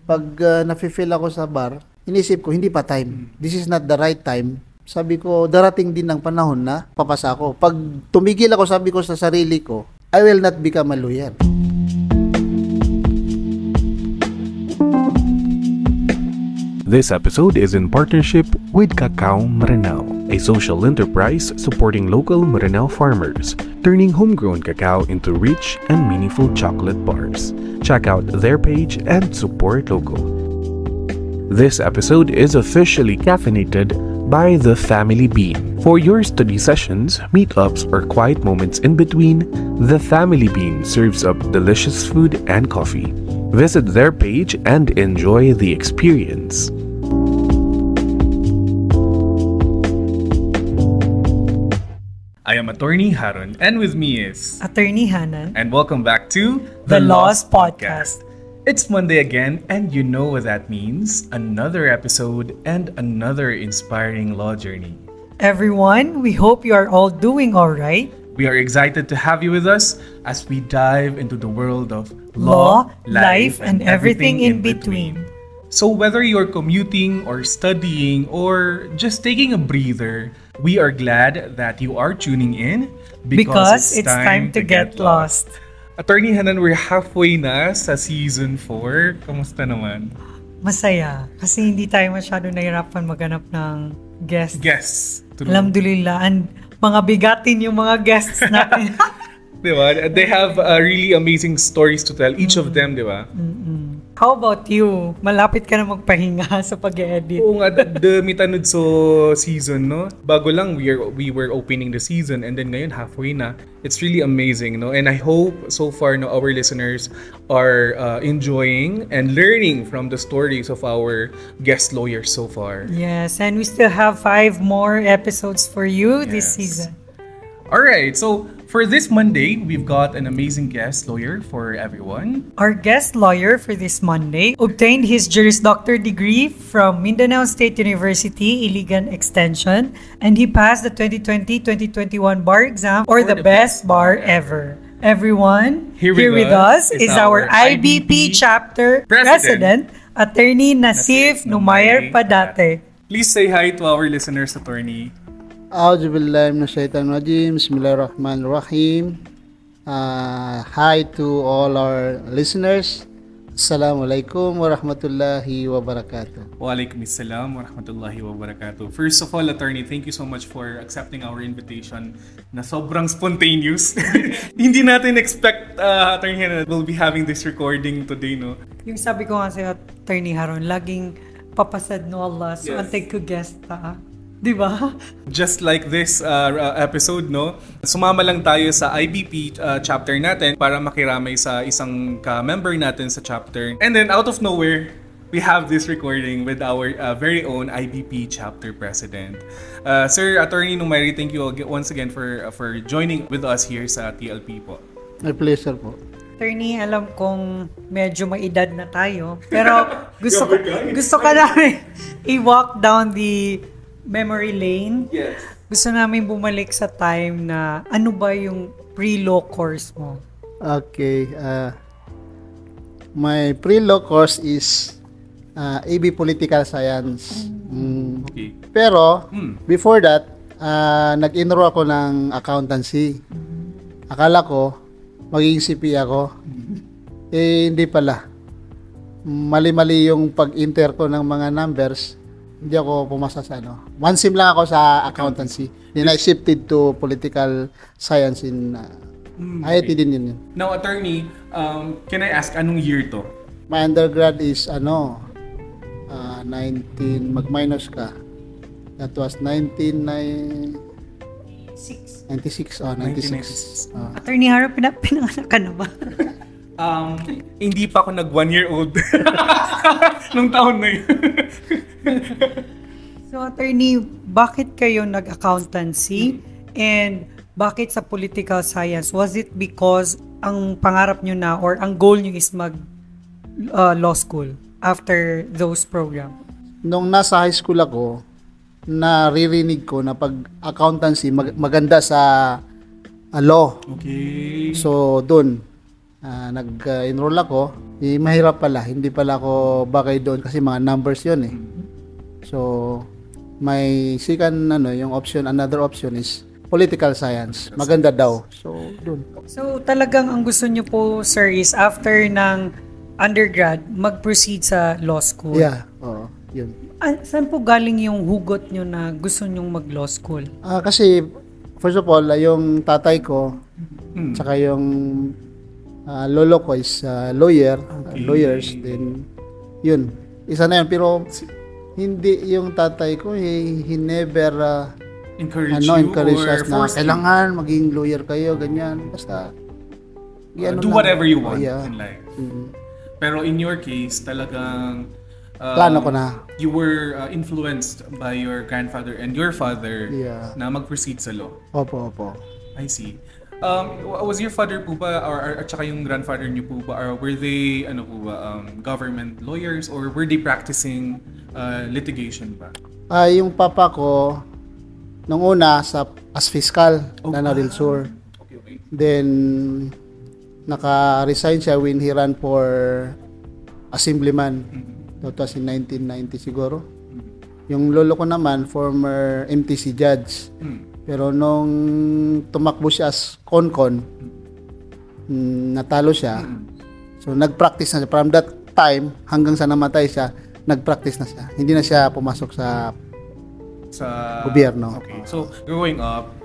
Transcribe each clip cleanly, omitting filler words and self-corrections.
Pag nafe-feel ako sa bar, inisip ko, hindi pa time. This is not the right time. Sabi ko, darating din ang panahon na papasa ako. Pag tumigil ako, sabi ko sa sarili ko, I will not become a lawyer. This episode is in partnership with Cacao Maranao, a social enterprise supporting local Maranao farmers, turning homegrown cacao into rich and meaningful chocolate bars. Check out their page and support local. This episode is officially caffeinated by The Family Bean. For your study sessions, meetups, or quiet moments in between, The Family Bean serves up delicious food and coffee. Visit their page and enjoy the experience. I am Attorney Haron, and with me is Attorney Hanan. and welcome back to The Lost Podcast. It's Monday again, and you know what that means. Another episode and another inspiring law journey. Everyone, we hope you are all doing all right. We are excited to have you with us as we dive into the world of Law, life, and everything in between. So whether you're commuting or studying or just taking a breather, we are glad that you are tuning in Because it's time to get lost. Attorney Hanan, we're halfway na sa season 4. Kamusta naman? Masaya. Kasi hindi tayo masyado nahirapan maghanap ng guests. Guests. Alhamdulillah. And mga bigatin yung mga guests natin. Diba? They have really amazing stories to tell, each of them, diba? How about you? Malapit ka na magpahinga sa pag-edit. Oo nga, dami tanod so season, no? Bago lang, we were opening the season and then ngayon halfway na. It's really amazing, no? And I hope so far, no, our listeners are enjoying and learning from the stories of our guest lawyers so far. Yes, and we still have 5 more episodes for you this Yes. season. Alright, so for this Monday, we've got an amazing guest lawyer for everyone. Our guest lawyer for this Monday obtained his Juris Doctor degree from Mindanao State University, Iligan Extension, and he passed the 2020-2021 bar exam for the best bar ever. Everyone, Here here with with us us is our IBP chapter President, Attorney Nasif Numayer Padate. Please say hi to our listeners, attorney. A'udzubillahi minasyaitanirrajim. Bismillahirrahmanirrahim. Hi to all our listeners. Assalamualaikum warahmatullahi wabarakatuh. Waalaikumsalam warahmatullahi wabarakatuh. First of all, attorney, thank you so much for accepting our invitation na sobrang spontaneous. Hindi natin expect, attorney, na we'll be having this recording today, no? Yung sabi ko nga sa Attorney Haron, laging papasad no Allah, so Yes. antay ko guest ta. Di ba? Just like this episode, no? Sumama lang tayo sa IBP chapter natin para makiramay sa isang ka-member natin sa chapter. And then out of nowhere, we have this recording with our very own IBP chapter president. Sir Attorney Numairi, thank you once again for joining with us here sa TLP po. My pleasure po. Attorney, alam kong medyo may edad na tayo, pero gusto ka namin i-walk down the memory lane. Yes. Gusto namin bumalik sa time na ano ba yung pre-law course mo? Okay. My pre-law course is AB Political Science. Okay. Pero, before that, nag-enroll ako ng accountancy. Akala ko, magiging CP ako. Hindi pala. Mali-mali yung pag-enter ko ng mga numbers. Hindi ako pumasa sa ano. One sim lang ako sa accountancy. Then I shifted to political science in IIT din yun. Now, attorney, can I ask anong year to? My undergrad is 19, mag-minus ka. That was 1996. Oh, 96. Attorney Haron, pinanganak ka na ba? Hindi pa ako nag 1-year-old nung taon na yun. So, attorney, bakit kayo nag-accountancy? And bakit sa political science? Was it because ang pangarap nyo na or ang goal nyo is mag-law school after those program? Nung nasa high school ako, naririnig ko na pag accountancy maganda sa law. Okay. So, dun. nag-enroll ako, mahirap pala. Hindi pala ako bagay doon kasi mga numbers yun eh. So, may another option is political science. Maganda daw. So, doon. So, talagang ang gusto nyo po, sir, is after ng undergrad, mag-proceed sa law school. Yeah, oo, yun. Saan po galing yung hugot nyo na gusto nyong mag-law school? Kasi, first of all, yung tatay ko, tsaka yung lolo ko is lawyers, then, yun. Isa na yun, pero hindi yung tatay ko, he never encourage us na kailangan maging lawyer kayo, ganyan. Basta, do whatever you want yeah. in life. Pero in your case, talagang plano ko na. You were influenced by your grandfather and your father na mag-proceed sa law. Opo. I see. Was your father po ba or at saka yung grandfather niyo po ba, or were they government lawyers, or were they practicing litigation ba? Yung papa ko nung una as fiscal na Del Sur. Okay. Then naka-resign siya when he ran for assemblyman. That was in 1990 siguro. Yung lolo ko naman former MTC judge. Pero nung tumakbo siya as con, natalo siya. So nag-practice na siya. From that time hanggang sa namatay siya, nag-practice na siya. Hindi na siya pumasok sa gobyerno. Okay. So growing up,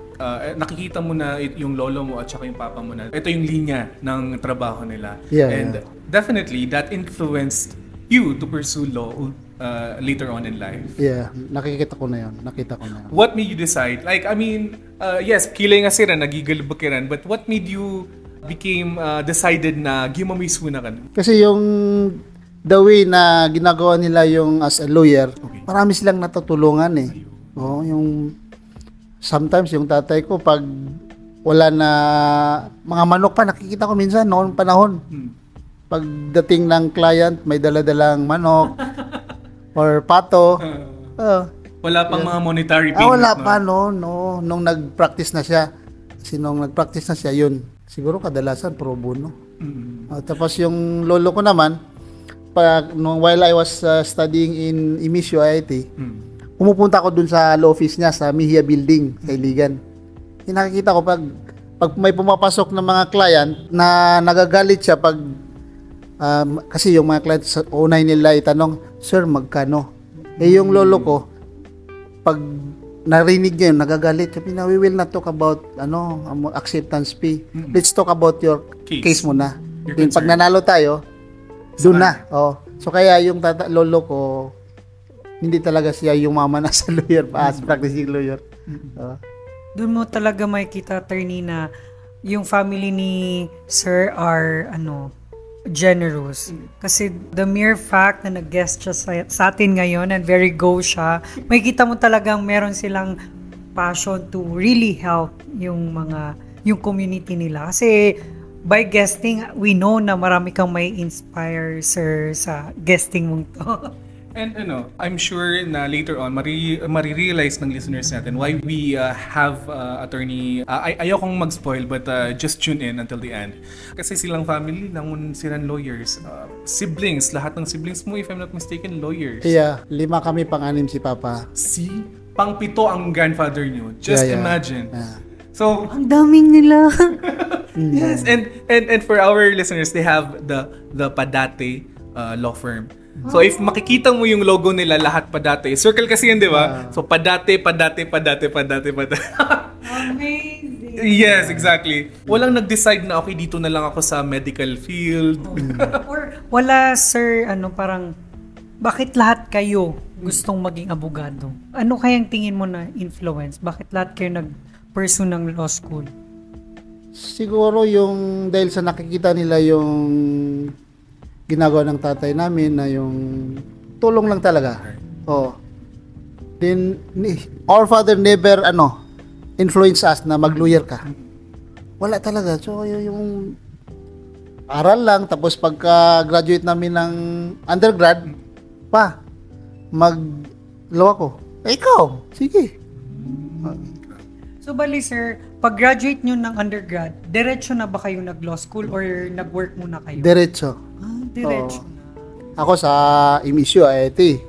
nakikita mo na yung lolo mo at saka yung papa mo na ito yung linya ng trabaho nila. And definitely that influenced you to pursue law later on in life. Yeah, nakita ko na yun. What made you decide? Like, I mean, yes, kilay nga sila, nagigalbakiran, but what made you became decided na gimamismo na ka? Kasi yung the way na ginagawa nila yung as a lawyer, marami silang natutulungan eh. Yung sometimes yung tatay ko pag wala na mga manok pa, nakikita ko minsan noon panahon. Pagdating ng client, may dala-dalang manok or pato. Wala pang mga monetary payment. Wala pa, no. Nung nag-practice na siya. Kasi nung nag-practice na siya, yun. Siguro kadalasan pro bono. Tapos yung lolo ko naman, while I was studying in Imisio IIT, pumupunta ako dun sa law office niya sa Mejia Building sa Iligan. Nakikita ko pag may pumapasok ng mga client na nagagalit siya pag kasi yung mga client sa unay nila itanong, "Sir, magkano?" Yung lolo ko pag narinig niya yun, nagagalit. Sabi na, "We will not talk about acceptance fee. Let's talk about your case muna." Then pag nanalo tayo, doon na. So kaya yung lolo ko, hindi talaga siya yung mama na sa lawyer pa, as practicing lawyer. Doon mo talaga makikita, attorney, na yung family ni Sir are generous. Kasi the mere fact na nag-guest siya sa atin ngayon and very go siya, makikita mo talagang meron silang passion to really help yung community nila. Kasi by guesting, we know na marami kang may inspire, sir, sa guesting mong to. And I'm sure na later on marirealize ng listeners natin why we have attorney. Ayokong mag-spoil, but just tune in until the end. Kasi silang family lang, silang lawyers. Siblings, lahat ng siblings mo, if I'm not mistaken, lawyers. Yeah, 5 kami, pang-anim si Papa. Pang-7 ang grandfather niyo. Just imagine. Yeah. So, ang daming nila. Yes, and for our listeners, they have the Padate law firm. So if makikita mo yung logo nila, lahat Padate. Circle kasi yun, di ba? So Padate. Amazing. Yes, exactly. Walang nag-decide na okay, dito na lang ako sa medical field. Or wala, sir, parang bakit lahat kayo gustong maging abogado? Ano kayang tingin mo na influence? Bakit lahat kayo nag-pursue ng law school? Siguro yung dahil sa nakikita nila yung ginagawa ng tatay namin na yung tulong lang talaga. Then our father never influence us na mag-lawyer ka. Wala talaga. So yung aral lang, tapos pagka-graduate namin ng undergrad, mag-law ako. Ikaw, sige. So So bali sir, pag-graduate nyo ng undergrad, diretso na ba kayo nag-law school or nag-work muna kayo? Diretso. Diretso na. Ako sa MSU IIT.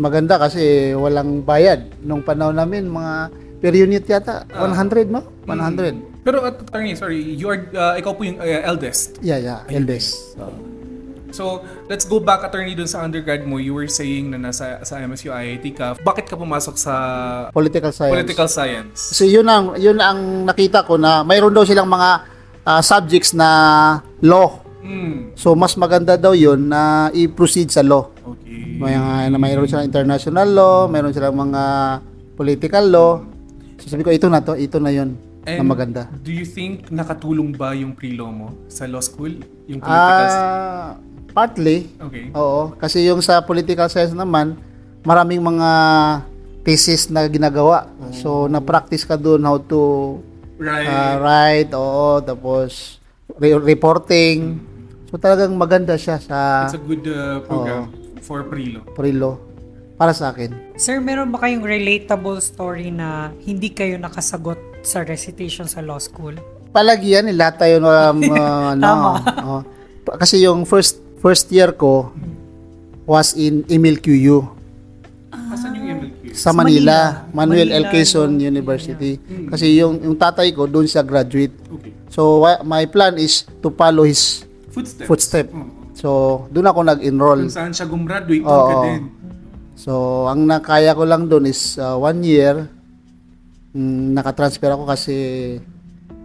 Maganda kasi walang bayad. Nung panahon namin, mga per unit yata, 100, no? 100. Pero attorney, sorry, ikaw po yung eldest. Yeah, eldest. So, let's go back, attorney, dun sa undergrad mo. You were saying na nasa sa MSU IIT ka. Bakit ka pumasok sa Political science. political science? Kasi yun ang nakita ko na mayroon daw silang mga subjects na law. So mas maganda daw yun na i-proceed sa law. Okay. Mayroon silang international law, mayroon silang mga political law. So sabi ko ito na yun na maganda. Do you think nakatulong ba yung pre-law mo sa law school? Yung political Partly. Okay. Oo, kasi yung sa political science naman, maraming mga thesis na ginagawa. So na-practice ka doon how to write, tapos reporting. So talagang maganda siya sa It's a good program for pre-law. pre-law para sa akin. Sir, meron ba kayong relatable story na hindi kayo nakasagot sa recitation sa law school? Palagi yan, lahat tayo Tama. Kasi yung first year ko was in Emil QU Asan yung MLQ? sa Manila, Manuel L. Manila, Quezon University. Kasi yung tatay ko doon siya graduate. Okay. So my plan is to follow his footstep. Oh. So doon ako nag-enroll. Kung saan siya gumraduate, doon ka din. So ang nakaya ko lang doon is 1 year. Nakatransfer ako kasi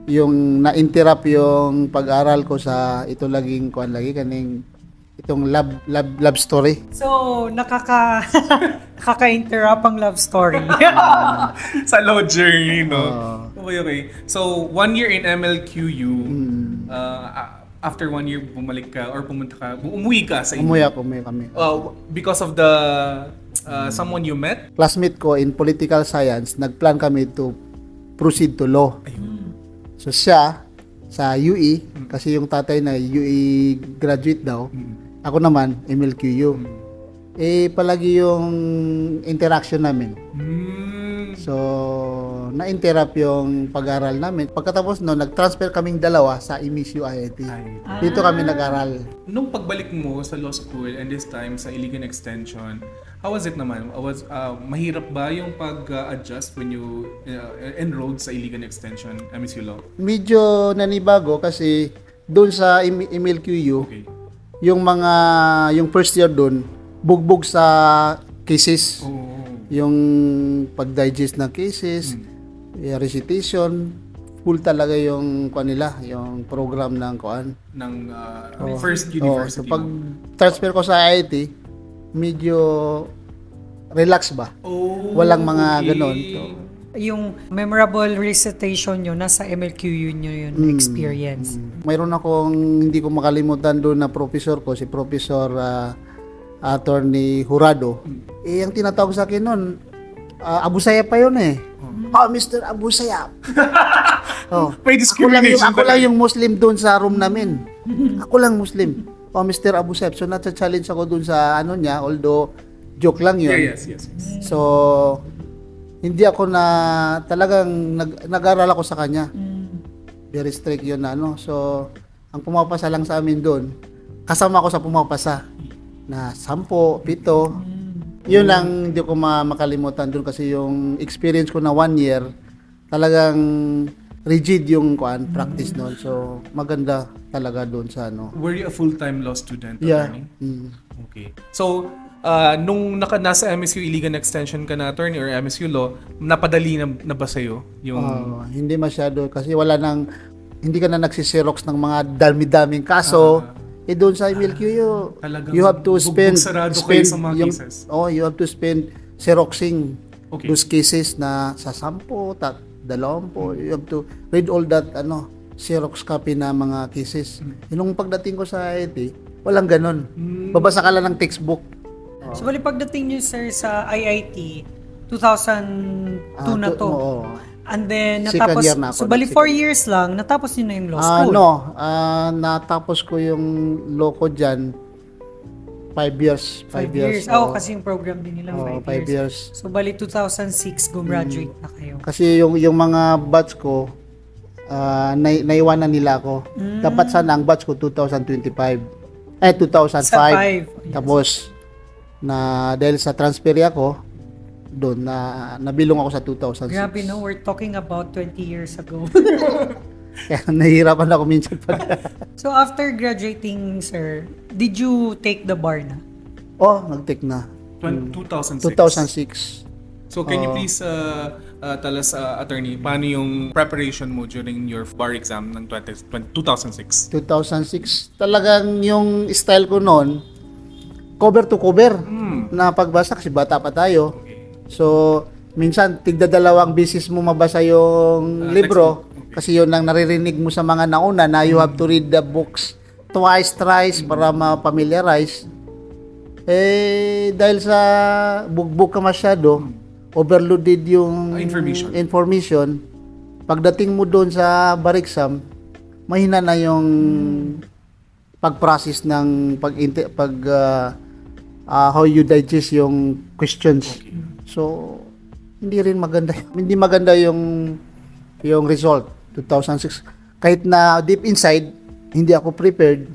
yung na-interrupt yung pag-aral ko sa ito laging kaning itong love story. So, nakaka-interrupt ang love story. Sa law journey, no? Okay. So, 1 year in MLQU, after 1 year bumalik ka or umuwi ka sa Umuwi kami. Because of the someone you met? Classmate ko in political science, nagplan kami to proceed to law. So siya sa UE, kasi yung tatay na UE graduate daw, ako naman MLQU. Palagi yung interaction namin. So na-interrupt yung pag-aral namin. Pagkatapos noon, nag-transfer kaming dalawa sa MSU IIT. Dito kami nag-aral. Nung pagbalik mo sa law school and this time sa Iligan Extension, how was it naman? Mahirap ba yung pag-adjust when you enrolled sa Iligan Extension, MSU Law? Medyo nanibago kasi doon sa MLQU, Okay. yung first year doon, bugbog sa cases. Yung pag-digest ng cases, recitation, full talaga yung yung program ng Ng first university so pag transfer ko sa IIT, medyo relax ba? Walang mga ganon. So, Yung memorable recitation nyo, nasa MLQU nyo yun experience. mayroon akong hindi ko makalimutan doon na professor ko, si Professor Attorney Jurado. Ang tinatawag sa akin noon, Abu Sayyaf pa yun eh. Mr. Abu Sayyaf. May discrimination. Ako lang yung Muslim doon sa room namin. Ako lang Muslim. Mr. Abu Sayyaf. So nata-challenge ako doon sa niya, although joke lang yun. Yes. So hindi ako talagang nag-aral ako sa kanya. Very strict yun na So ang pumapasa lang sa amin doon, kasama ako sa pumapasa na 10, 7. Yun lang hindi ko makalimutan doon kasi yung experience ko na 1 year, talagang rigid yung practice noon. So maganda talaga doon sa Were you a full-time law student? Yeah. Okay. So, nung nasa MSU Iligan Extension ka na, attorney, or MSU Law, napadali na ba sa'yo? Hindi masyado kasi hindi ka na nagsisirox ng mga dami-daming kaso. Doon sa MLQU, you have to spend kayo sa mga cases. You have to spend xeroxing Okay. those cases na sa 10, 20. You have to read all that xerox copy na mga cases. Nung pagdating ko sa IIT, walang ganon. Babasa ka lang ng textbook. So, bali pagdating nyo, sir, sa IIT, 2002 na to. And then, Second natapos, year na ako. so bali 4 years lang, natapos nyo na yung law school. Natapos ko yung law ko dyan 5 years. 5 years. Kasi yung program din nila 5 5 years. years. So, bali 2006, gumraduate na kayo. Kasi yung mga batch ko, naiwanan nila ako. Dapat sana ang batch ko 2005. 2005. Yes. Tapos, dahil sa transfer ako, doon, nabilong ako sa 2006. Grabe, no? We're talking about 20 years ago. Kaya nahihirapan ako minsan So, after graduating, sir, did you take the bar na? Nag-take na. 2006. 2006. So can you please tell us, attorney, paano yung preparation mo during your bar exam ng 2006? 2006, talagang yung style ko noon, cover to cover na pagbasa kasi bata pa tayo. So, minsan tigdadalawang beses mo mabasa yung libro kasi yun ang naririnig mo sa mga nauna na you have to read the books twice, thrice para ma-familiarize. Dahil sa bugbog ka masyado, overloaded yung information. Pagdating mo doon sa bar exam, mahina na yung pag-process ng how you digest yung questions. So, hindi rin maganda. Hindi maganda yung result 2006. Kahit na deep inside, hindi ako prepared.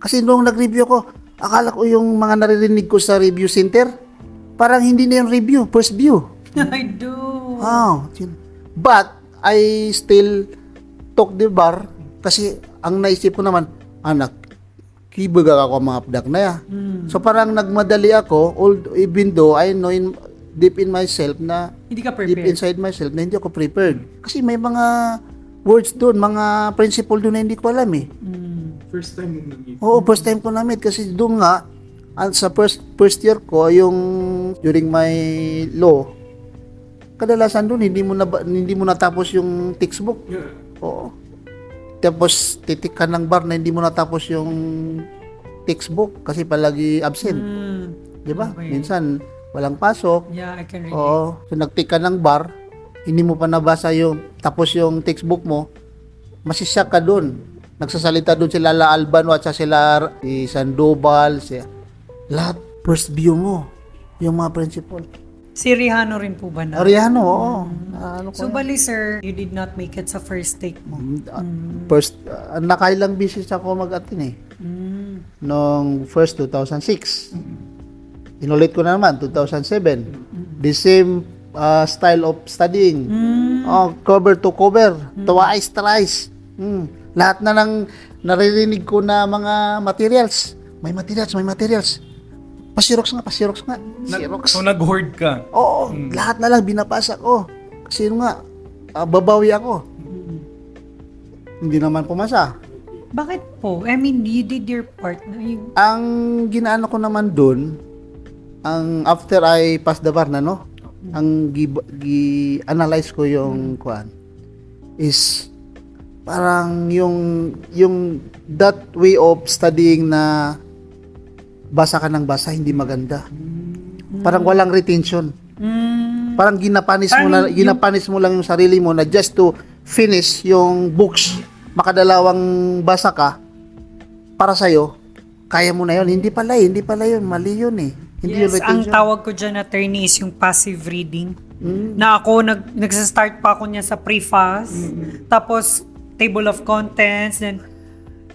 Kasi nung nag-review ako, akala ko yung mga naririnig ko sa review center, parang hindi na yung review, first view. I do. But, I still talk the bar kasi ang naisip ko naman, kibaga ako mga abdak na ya. So parang nagmadali ako, even though I know deep in myself na, hindi ka prepared. Deep inside myself na hindi ako prepared. Kasi may mga words doon, mga principle doon na hindi ko alam eh. First time mo nag-meet? Oo, first time ko na-meet kasi doon nga, sa first year ko, yung during my law, kadalasan doon hindi mo natapos yung textbook. Yeah. Oo. Tapos titik ka ng bar na hindi mo natapos yung textbook kasi palagi absent. 'Di ba? Okay. Minsan walang pasok. Yeah, I can relate. Oo. So nagtik ka ng bar, hindi mo pa nabasa tapos yung textbook mo, masisyak ka doon. Nagsasalita doon sila La Albano at sila si Sandoval, lahat first view mo yung mga principle. Si Rihano rin po ba na? Ariano, oo. So, bali sir, you did not make it sa first take mo? First, nakailang beses ako mag-attend Noong first 2006. Inulit ko na naman, 2007. The same style of studying. Cover to cover. Twice, thrice. Lahat na ng naririnig ko na mga materials. May materials. Pasirox nga. Xerox. So nag-hoard ka? Oo, lahat na lang binabasa ko. Kasi babawi ako. Hindi naman pumasa. Bakit po? I mean, you did your part. Ang ginaano ko naman doon, after I pass the bar na, ang gi-analyze ko yung is parang yung that way of studying na basa ka ng basa, hindi maganda. Parang walang retention. Parang ginapanis mo lang yung sarili mo na just to finish yung books. Makadalawang basa ka para sa'yo, kaya mo na yun. Hindi pala yun. Mali yun eh. Hindi yung Yes, retention. ang tawag ko dyan, attorney, is yung passive reading. Na ako, nagsa-start pa ako niya sa preface, tapos table of contents, then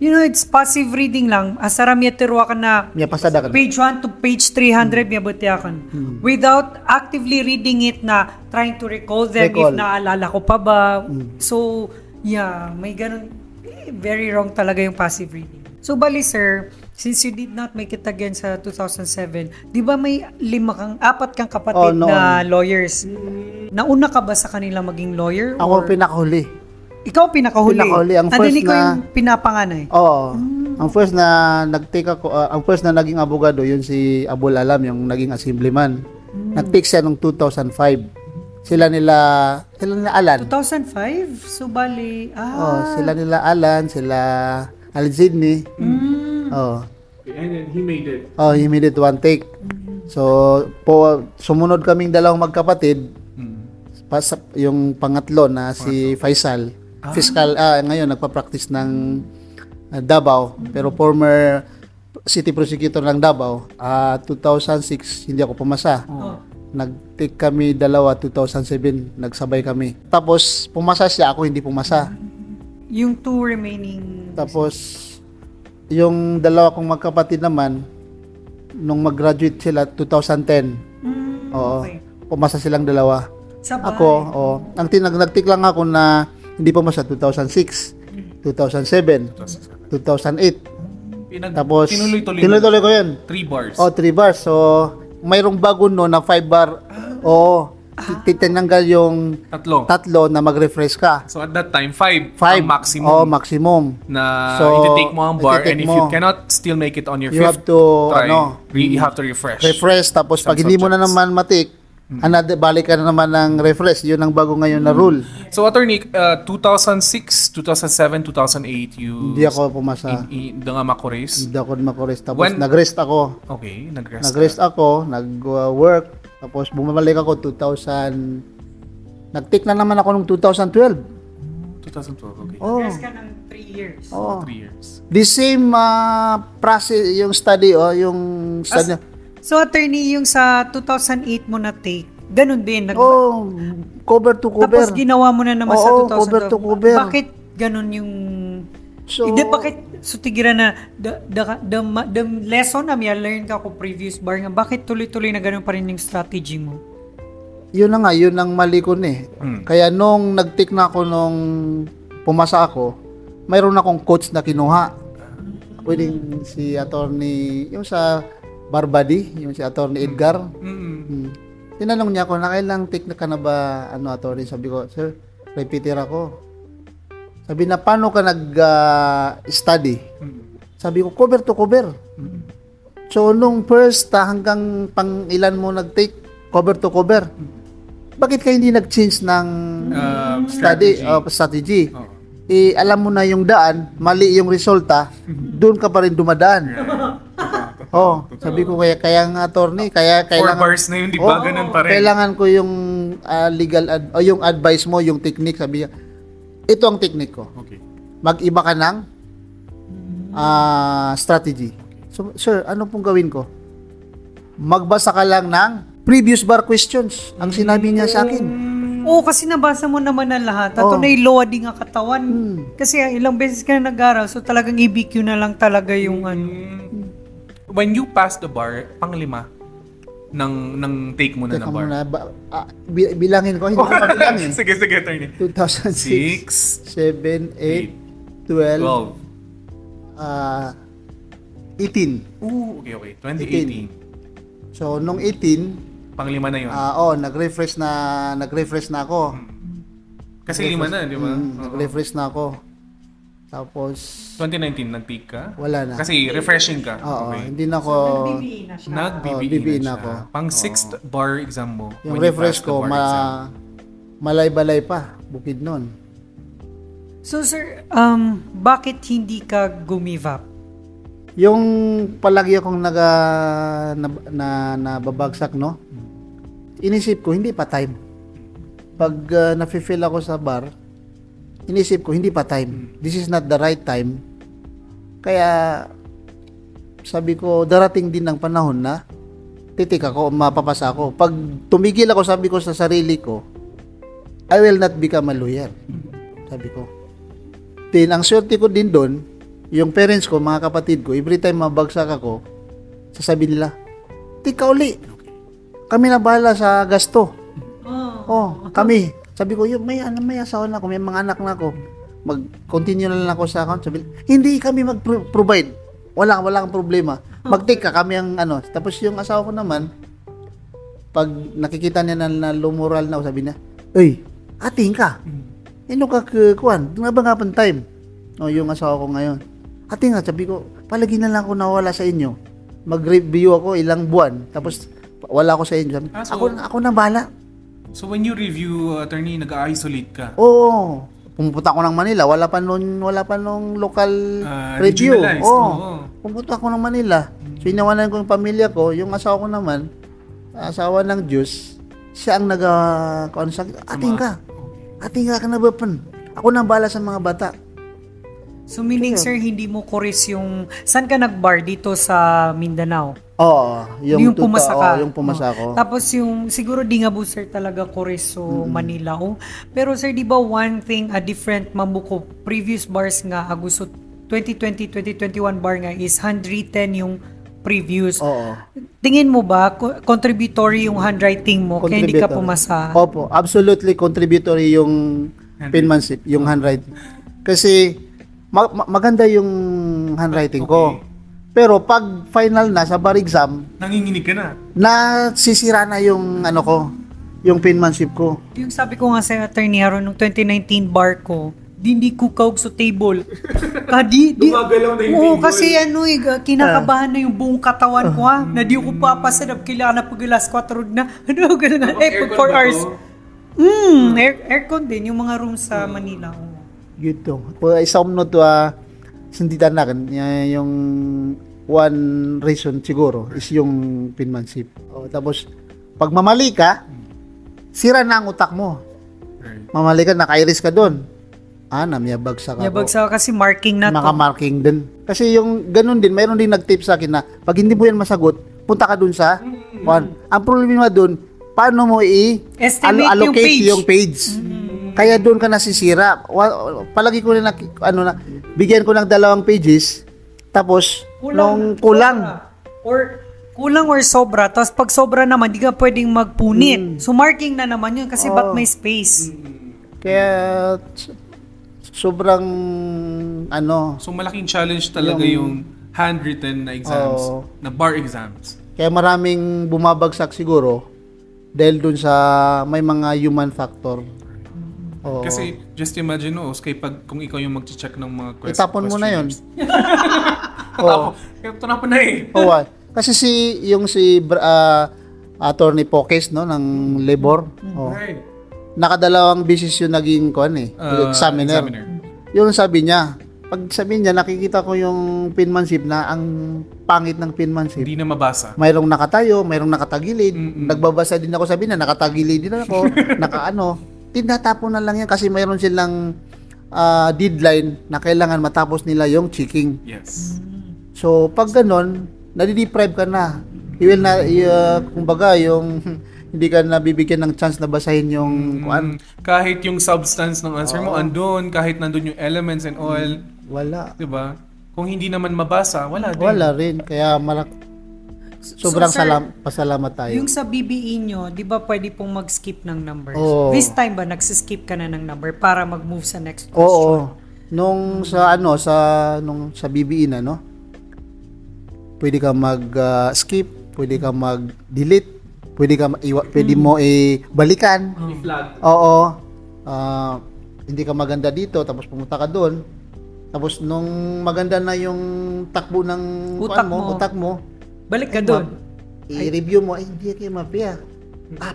it's passive reading lang. Asara miya tiruwa ka na May pasada ka na. page 1 to page 300 miya butiakan. Without actively reading it na trying to recall them if naalala ko pa ba. So, yeah, may ganun. Very wrong talaga yung passive reading. So, bali sir, since you did not make it again sa 2007, di ba may 4 kang kapatid na lawyers? Nauna ka ba sa kanila maging lawyer? Ako pinakahuli. Ikaw pinakahuli. Ang first ikaw yung pinapanganay. Oo. Ang first na nag-take ako, ang first na naging abogado, yun si Abul Alam, yung naging assemblyman. Nag-take siya noong 2005. Sila nila Alan. 2005? So, bali, Sila nila Alan, sila Alzidni. And then he made it. He made it one take. So, sumunod kaming dalawang magkapatid. Yung pangatlo na si Faisal. Fiscal, ngayon nagpa-practice ng Davao. Pero former city prosecutor ng Davao. 2006, hindi ako pumasa. Nag-take kami dalawa, 2007, nagsabay kami. Tapos, pumasa siya, ako hindi pumasa. Yung 2 remaining... Tapos, yung dalawa kong magkapatid naman, nung mag-graduate sila, 2010. Oo, okay. pumasa silang dalawa. Sabay. Ako, ang nag-take lang ako na hindi pumasa 2006, 2007, 2008. Tapos, tinuloy ko yun. 3 bars. 3 bars. So, mayroong bago no na 5 bar. Titinanggal yung tatlo na mag-refresh ka. So at that time, 5 5 ang maximum. Maximum. Na So, iti-take mo ang bar, and if you mo. cannot still make it on your You have fifth to, try, you have to refresh. Tapos pag Some hindi mo na subjects. naman matik, balik ka na naman ng refresh. Yun ang bago ngayon na rule. So attorney, 2006, 2007, 2008, you Hindi ako pumasa. nga makores. Hindi ako makorest. Tapos When- nag-rest ako. Okay, nag-rest. Nag-rest ako, nag-work. Tapos bumabalik ako 2000. Nag-take na naman ako nung 2012. 2012, okay. Yes ka ng 3 years. 3 years. The same process, yung study, yung study. So, attorney, yung sa 2008 mo na take, ganun din. Cover to cover. Tapos ginawa mo na naman sa 2012. Cover to cover. Bakit ganun yung... So, Hindi, bakit sutigira na the lesson na learn ka ko previous bar nga, bakit tuloy-tuloy na ganun pa rin yung strategy mo? yun na nga, yun ang mali ko eh. Kaya nung nag-take na ako nung pumasa ako, mayroon akong coach na kinuha. Pwedeng si attorney, yung sa Barbady, yung si attorney Edgar. Tinanong niya ako, nakailang take na ka na ba, attorney? Sabi ko, sir, repeater ako. Sabi na, paano ka nag-study? Sabi ko, cover to cover. So, nung first hanggang pang ilan mo nag-take, cover to cover. Bakit ka hindi nag-change ng strategy? Alam mo na yung daan, mali yung resulta, doon ka pa rin dumadaan. Sabi ko kaya nga attorney, kaya 4 bars na yun, di ba? Ganun pa rin. Kailangan ko yung yung advice mo, yung technique. Sabi niya, ito ang technique ko. Okay. Mag-iba ka ng strategy. So, sir, ano pong gawin ko? Magbasa ka lang ng previous bar questions. Ang sinabi niya sa akin. Oo, kasi nabasa mo naman ang lahat. At na loading ang katawan. Kasi ilang beses ka na nag-aral, so talagang EBQ na lang talaga yung When you pass the bar, panglima ng take mo na Teka na bar. muna, bilangin ko, hindi ko mabilangin. Sige, attorney. 2006, 7, 8, 12, 18. Okay. 2018. So, nung 18, Panglima na yun. nag-refresh na ako. Kasi 5 na, di ba? Nag-refresh na ako. Tapos, 2019, nag-take ka? wala na. Kasi refreshing ka. Okay. Hindi na ako, BBE na siya. Nag-BBE BBE na na siya. ako. Pang 6th bar exam mo. yung when you refresh pass the ko, bar exam. malay-balay pa, bukid nun. So sir, bakit hindi ka gumive up? Yung palagi akong nababagsak, no? Inisip ko, hindi pa time. Pag nafe-feel ako sa bar, inisip ko, hindi pa time. This is not the right time. Kaya, sabi ko, darating din ang panahon na titik ako, mapapasa ako. Pag tumigil ako, sabi ko sa sarili ko, I will not become a lawyer. Sabi ko. Then, ang swerte ko din doon, yung parents ko, mga kapatid ko, every time mabagsak ako, sasabihin nila, tika uli, kami na bahala sa gasto. Kami. Sabi ko, may asawa na ako, may mga anak na ako. Mag-continue na lang ako sa account. Sabi, hindi kami mag-provide. Wala kang problema. Mag-take ka, kami ang Tapos yung asawa ko naman, pag nakikita niya na lumural na ako, sabi niya, "Uy, ating ka. Ano ka kuwan? Nga ba nga pang time?" Yung asawa ko ngayon. Ating nga, sabi ko, palagi na lang ako nawala sa inyo. Mag-review ako ilang buwan. Tapos, wala ako sa inyo. Sabi, ako na bahala. So when you review, attorney, nag-isolate ka? Oo. Pumunta ako ng Manila. Wala pa nung local review. Pumunta ako ng Manila. So, inawanan ko yung pamilya ko. Yung asawa ko naman, asawa ng Diyos, siya ang ating ka na ba pan? Ako na bahala sa mga bata. So meaning sir, hindi mo chorus yung... Saan ka nag-bar? Dito sa Mindanao? Oo, yung pumasa ka. yung pumasa ko. Tapos yung, siguro di nga po sir talaga chorus so Manila. Pero sir, di ba one thing, a different mamuko, previous bars nga, Agosto 2020-2021 bar nga is 110 yung previous. Oo. Tingin mo ba, contributory yung handwriting mo kaya hindi ka Contributory. pumasa? Opo, absolutely contributory yung penmanship, yung handwriting. Kasi maganda yung handwriting ko. Pero pag final na sa bar exam, Nanginginig ka na. nasisira na yung ano ko, yung penmanship ko. Yung sabi ko nga sa attorney Haron nung 2019 bar ko, hindi ko kaug sa table. Gumagalaw na yung Oo, table. kasi kinakabahan na yung buong katawan ko na di ko papasadap. Kailangan na pag alas 4 na. Ganun na. Pag 4 hours. Aircon din, yung mga rooms sa Manila. Gitu. Isang no to sinditan na kan yung one reason siguro is yung penmanship. Tapos pag mamali ka, sira na ang utak mo. Right. Mamali ka, nakairis ka doon. Namiyabagsak ako. Yabagsak kasi marking na to. Naka-marking din. Kasi yung ganun din, mayroon din nag-tip sa akin na pag hindi mo yan masagot, punta ka dun sa one. Ang problema dun, paano mo Estimate allocate yung page. Kaya doon ka nasisira. Palagi ko na bigyan ko ng 2 pages, tapos nung kulang. Kulang or sobra. Tapos pag sobra naman, di ka pwedeng magpunit. So marking na naman yun kasi ba't may space? Kaya sobrang So malaking challenge talaga yung handwritten na exams, na bar exams. kaya maraming bumabagsak siguro dahil dun sa may mga human factor. Oo. Kasi just imagine kung ikaw yung mag-check ng mga Itapon mo na yun. Tinapon na eh. Kasi si attorney Pokes ng labor. Right. Nakadalawang beses yung naging examiner. Yung sabi niya, nakikita ko yung penmanship na ang pangit ng penmanship. Hindi na mabasa. Mayroong nakatayo, mayroong nakatagilid. Nagbabasa din ako, sabi na nakatagilid din ako, tinatapon na lang yan kasi mayroon silang deadline na kailangan matapos nila yung checking. Yes. So, pag ganon, nadideprive ka na. Kumbaga, yung hindi ka nabibigyan ng chance na basahin yung kahit yung substance ng answer mo andun, kahit nandun yung elements and all. Wala. Diba? Kung hindi naman mabasa, wala din. Wala rin. Kaya sobrang sir, pasalamat tayo. Yung sa BBE nyo, di ba pwede pong mag-skip ng numbers? Oo. This time ba, nagsiskip ka na ng number para mag-move sa next Oo. question? Nung sa BBE na, pwede ka mag-skip, pwede ka mag-delete, pwede mo balikan. I-flag. Oo. Hindi ka maganda dito, tapos pumunta ka doon. Tapos nung maganda na yung takbo ng utak mo, balik ka doon. I-review mo, hindi kayo mapia.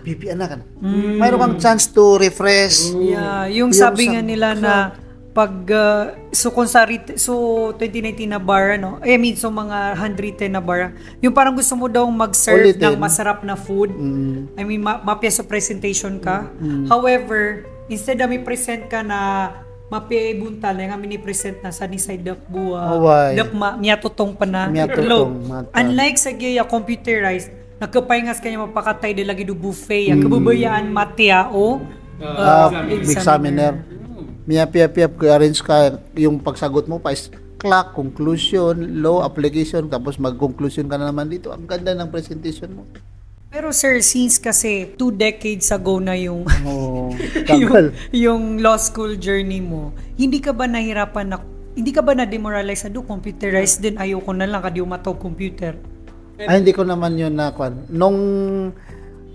Pipian na ka. Mayroon kang chance to refresh. Yeah, yung sabi nga nila na pag so 2019 na bar so mga 110 na bar, yung parang gusto mo daw mag-serve ng masarap na food. I mean mapia sa presentation ka. However, instead na may present ka na mapia buntal nga mini-present na sa side dakbuwa. Dakma niya tutong pa na. Unlike sa gaya computerized, nagkapahingas kanya mapakatay de lagi do buffet. Kababayaan matya examiner. Miyap-yap arrange ka yung pagsagot mo pa is clock, conclusion, law, application, tapos mag-conclusion ka na naman dito. Ang ganda ng presentation mo. Pero sir, since kasi 2 decades ago na yung yung law school journey mo, hindi ka ba na-demoralize na computerized din, ayoko na lang kadi umataw computer? Hindi ko naman yun na nung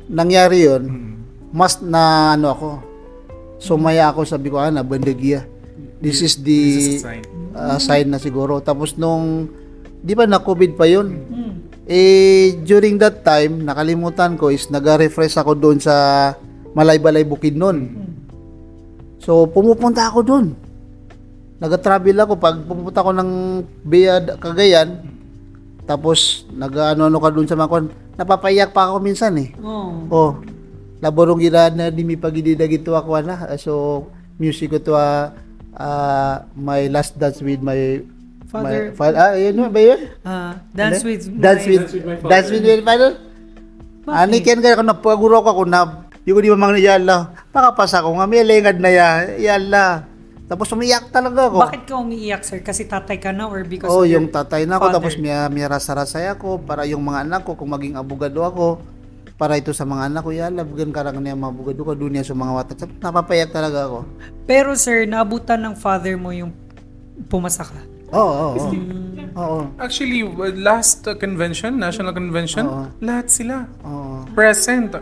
nangyari yun, mas na ako, sumaya ako, sabi ko, bandagiya. This is the sign na siguro. Tapos nung, di ba na-COVID pa yun? During that time, nakalimutan ko is nag-refresh ako doon sa Malaybalay Bukid noon. So, pumupunta ako doon. Nag-travel ako. Pag pumunta ako ng Cagayan, tapos nag-ano ka doon sa mga napapayak pa ako minsan laborong gira na di mi pagidida gitu ako na. So music ko to my last dance with my Father. yun ba yun? Dance Ano? with Dance my- with Dance with my father. Ani ken ka na paguro ko na di ko di mamang yala. Makapasa ko nga may lengad na yala. Tapos umiyak talaga ako. Bakit ka umiiyak, sir? Kasi tatay ka na or because Oh, of yung your tatay na ako father? tapos may rasa-rasay ako para yung mga anak ko kung maging abogado ako para ito sa mga anak ko yala bugan karang niya mga abogado ko dunya sa mga watat. Napapayak talaga ako. Pero sir, naabutan ng father mo yung pumasa ka. Oo. Oo. Actually, last convention, national convention, Oo. lahat sila Oo. present.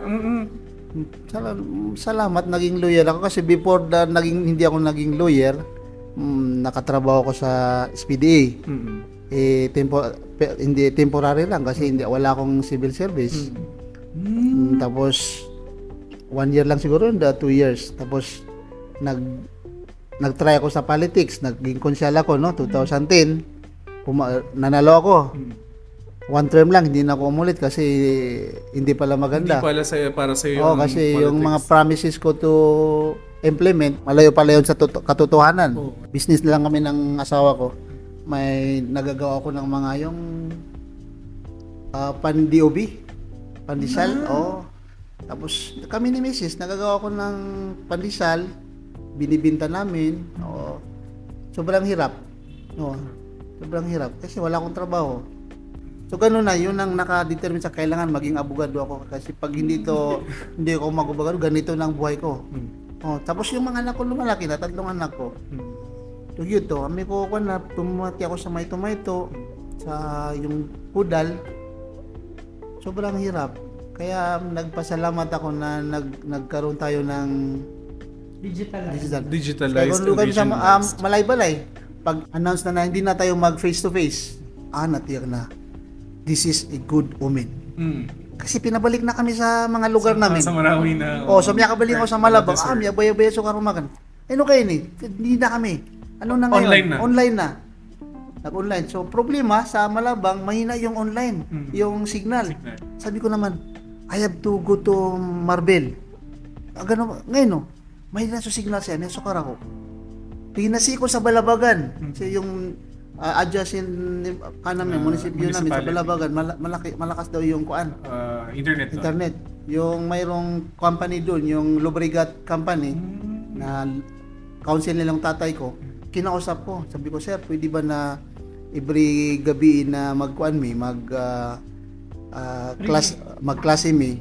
Salamat naging lawyer ako kasi before hindi ako naging lawyer, nakatrabaho ko sa SPDA. Hindi temporary lang kasi wala akong civil service. Tapos 1 year lang siguro, 2 years. Tapos nag-try ako sa politics, naging konsyal ako no 2010. Nanalo ako. 1 term lang, hindi na ako umulit kasi hindi pala maganda. Hindi pala para sa Oo, kasi yung mga promises ko to implement, malayo pala yun sa katotohanan. Business na lang kami ng asawa ko. May nagagawa ko ng mga yung pan-DOB, pandesal. Oo. Tapos kami ni Mrs. nagagawa ko ng pandesal, binibinta namin. Oo. Sobrang hirap. Oo. Sobrang hirap kasi wala akong trabaho. So gano'n na, yun ang nakadetermine sa kailangan maging abogado ako kasi pag hindi ako mag-abogado, ganito na ang buhay ko. Oh, tapos yung mga anak ko lumalaki na, 3 anak ko. So yun to, kami ko na pumati ako sa Mayto, sa yung Pudal. Sobrang hirap. Kaya nagpasalamat ako na nagkaroon tayo ng digitalized Kaya kung sa vision. Malay-balay, pag announce na hindi na tayo mag face to face, natiyak na. This is a good omen. Kasi pinabalik na kami sa mga lugar namin. Sa Marawi na. So may kabalik ako sa Malabang. May baya-baya sa karumagan. Ano kayo ni? Hindi na kami. Ano na ngayon? Online na. Nag-online. So problema sa Malabang, mahina yung online, yung signal. Sabi ko naman, I have to go to Marbel. Ngayon mahina sa signal siya. Nasa ko. Pinasi ko sa Balabagan. So yung adjacent munisipyo namin sa Balabagan, malakas daw yung internet. Yung mayroong company doon, yung Lubregat company na council nilang tatay ko, kinausap ko. Sabi ko, sir, pwede ba na every gabi na magklase mi,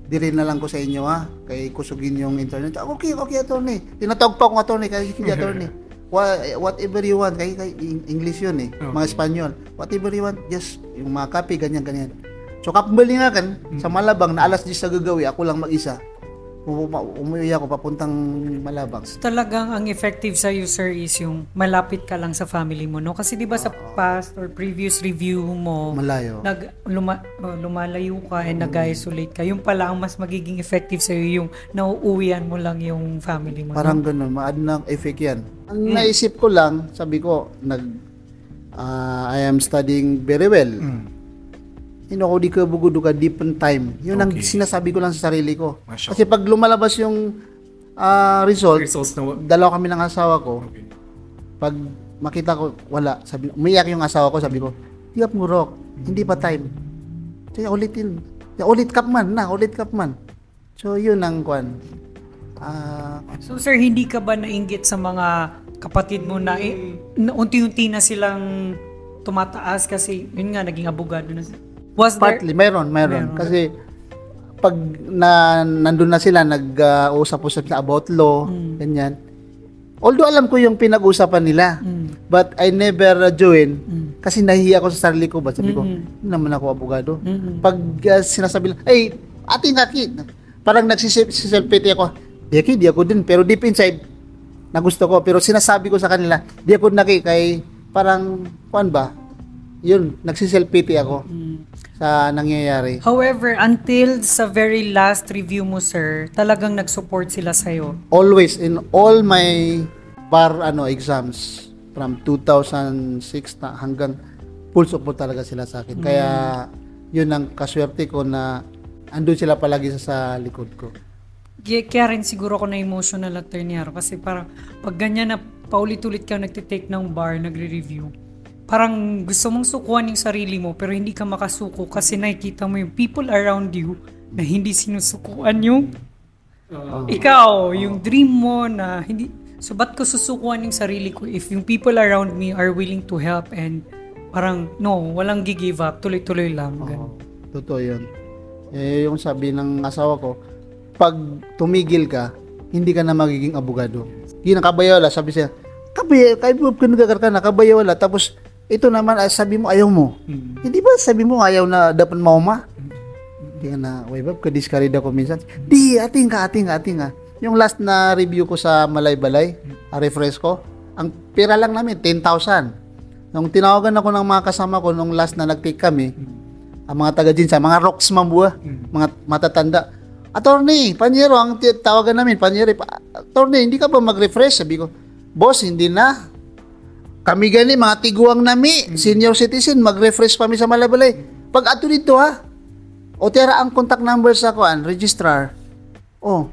dire na lang ko sa inyo kay kusugin yung internet. Okay, attorney. Tinatawag pa akong attorney, kaya hindi attorney. Whatever you want, kay English yun mga Espanyol. Whatever you want, just yung mga copy, ganyan. So kapabali nga sa Malabang na alas 10 sa gagawi, ako lang mag-isa. Umuwi ako papuntang Malabang. So talagang ang effective sa you, sir, is yung malapit ka lang sa family mo, no? Kasi di ba sa past or previous review mo, malayo. Lumalayo ka and nag-isolate ka. Yung pala ang mas magiging effective sa yung nauuwian mo lang yung family mo. Parang ganun, maad na effect yan. Ang naisip ko lang, sabi ko, I am studying very well. Ako di ka bugudo ka different time. Yun ang sinasabi ko lang sa sarili ko. Kasi pag lumalabas yung results na dalawa kami ng asawa ko. Pag makita ko, wala. Umiyak yung asawa ko, sabi ko, hiyap mo rock, hindi pa time. Kaya ulitin. Ulit kap man. So yun ang kwan. So sir, hindi ka ba nainggit sa mga kapatid mo na unti-unti na silang tumataas kasi yun nga, naging abogado na sila? Partly, mayroon. Kasi pag nandun na sila, nag-usap-usap na about law, ganyan. Although alam ko yung pinag-usapan nila, but I never join kasi nahihiya ako sa sarili ko. Sabi ko, hindi naman ako abogado. Pag sinasabi lang, hey, ate Naki, parang nagsiself-pity ako. Di ako din. Pero deep inside, na gusto ko. Pero sinasabi ko sa kanila, di ako Naki, kay parang, yun, nagsiself-pity ako sa nangyayari. However, until sa very last review mo, sir, talagang nag-support sila sa'yo. Always, in all my bar exams, from 2006 hanggang full support talaga sila sa akin. Kaya, yun ang kaswerte ko na andun sila palagi sa likod ko. Kaya rin siguro ako na emotional attorney kasi parang pag ganyan na paulit-ulit ka nagtitake ng bar, nagre-review, parang gusto mong sukuan yung sarili mo pero hindi ka makasuko kasi nakikita mo yung people around you na hindi sinusukuan yung ikaw, yung dream mo na hindi. So, ba't ko susukuan yung sarili ko if yung people around me are willing to help and parang, no, walang give up, tuloy-tuloy lang. Oo, totoo yun. Yung sabi ng asawa ko, pag tumigil ka, hindi ka na magiging abogado. Kabayawala, sabi siya, kayo ka na, kabayawala. Tapos, ito naman, sabi mo, ayaw mo. Hindi ba sabi mo, ayaw na dapat mauma? Hindi ka na, webab, ka-discourage ako minsan. Di, ating ka. Yung last na review ko sa Malay-Balay, refresh ko, ang pera lang namin, 10,000. Nung tinawagan ako ng mga kasama ko, nung last na nag-take kami, ang mga taga-jinsa, mga rocks mambua, mga matatanda, Attorney, Panyero, ang tawagan namin, Panyero, Attorney, hindi ka ba mag-refresh? Sabi ko, boss, hindi na. Kami gani, mga tiguang nami, senior citizen, mag-refresh kami sa Malay-Balay. Pag ato dito ha, o tira ang contact number sa kuan, registrar. O,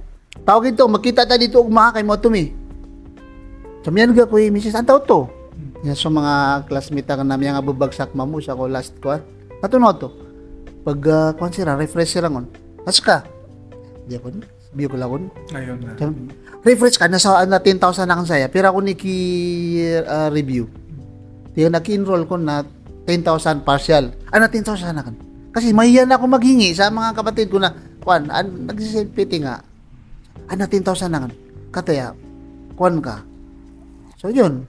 tawag ito, magkita ta dito ugma kay mo tumi. Samiyan ga ko, Mrs. Antaw to. Yan so mga classmate ka namin nga bubagsak mamu sa ko last kuan. Katuno to. Pag kuan sira, refresh sira ngon. As ka. Di ako, biyo ko lagon. Ayun na. Refresh ka, nasa 10,000 na kan saya. Pero ako review. Di naki-enroll ko na 10,000 partial. 10,000 na kan. Kasi mahiyan ako maghingi sa mga kapatid ko na, kuan, nagsisipiti nga. 10,000 na kan. Kataya, kuan ka. So yun,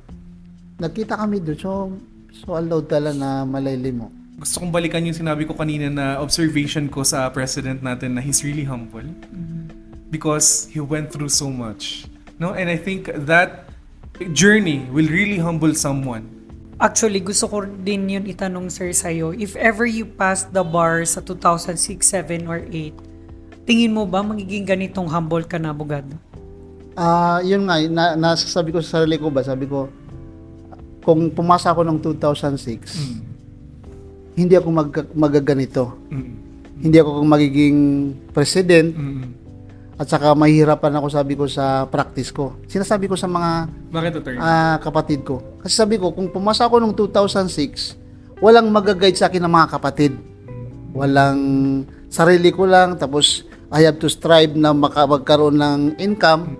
nagkita kami doon. So allowed tala na malayli mo. Gusto kong balikan yung sinabi ko kanina na observation ko sa president natin na he's really humble. Because he went through so much. No? And I think that journey will really humble someone. Actually, gusto ko din yun itanong, sir, sa'yo. If ever you passed the bar sa 2006, 7, or 8, tingin mo ba magiging ganitong humble ka na abogado? Yun nga, nasasabi ko sa sarili ko ba, sabi ko, kung pumasa ako ng 2006, hindi ako magaganito. Hindi ako magiging president, at saka mahihirapan ako, sabi ko, sa practice ko. Sinasabi ko sa mga kapatid ko. Kasi sabi ko, kung pumasa ako noong 2006, walang mag-guide sa akin ng mga kapatid. Walang sarili ko lang, tapos I have to strive na magkaroon ng income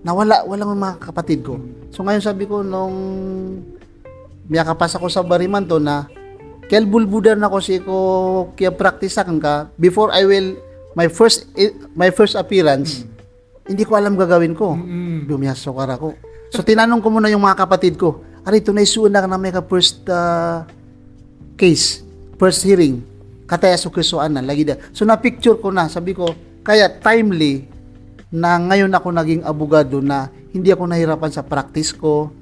na walang mga kapatid ko. So ngayon sabi ko, nung miyakapas ako sa Barimanto na kel bulbudan ako si ko kaya practice akan ka before I will my first appearance, hindi ko alam gagawin ko. Bumiyasokar ako. So tinanong ko muna yung mga kapatid ko, arito na isuon na may ka first case, first hearing. Kataya so kisuan na lagi da. So na picture ko na, sabi ko, kaya timely na ngayon ako naging abogado na hindi ako nahirapan sa practice ko.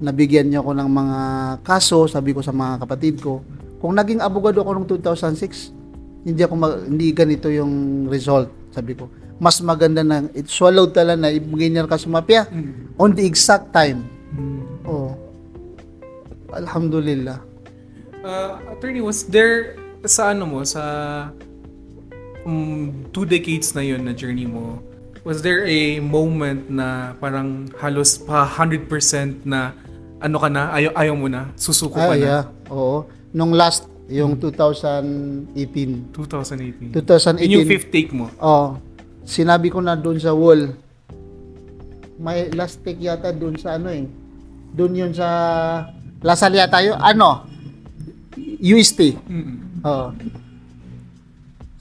Nabigyan niyo ako ng mga kaso, sabi ko sa mga kapatid ko. Kung naging abogado ako noong 2006, hindi ganito yung result, sabi ko. Mas maganda na swallowed tala na ibigyan ka sumapya on the exact time. Oh. Alhamdulillah. Attorney, was there sa sa 2 decades na yun na journey mo, was there a moment na parang halos pa 100% na ano ka na, ayaw mo na, susuko ka na? Yeah. Oo. Nung last, yung 2018. 2018. Yun 2018. yung 5th take mo? Oo. Sinabi ko na doon sa wall. May last take yata doon sa doon yun sa Lasal yata yun. UST. Oo.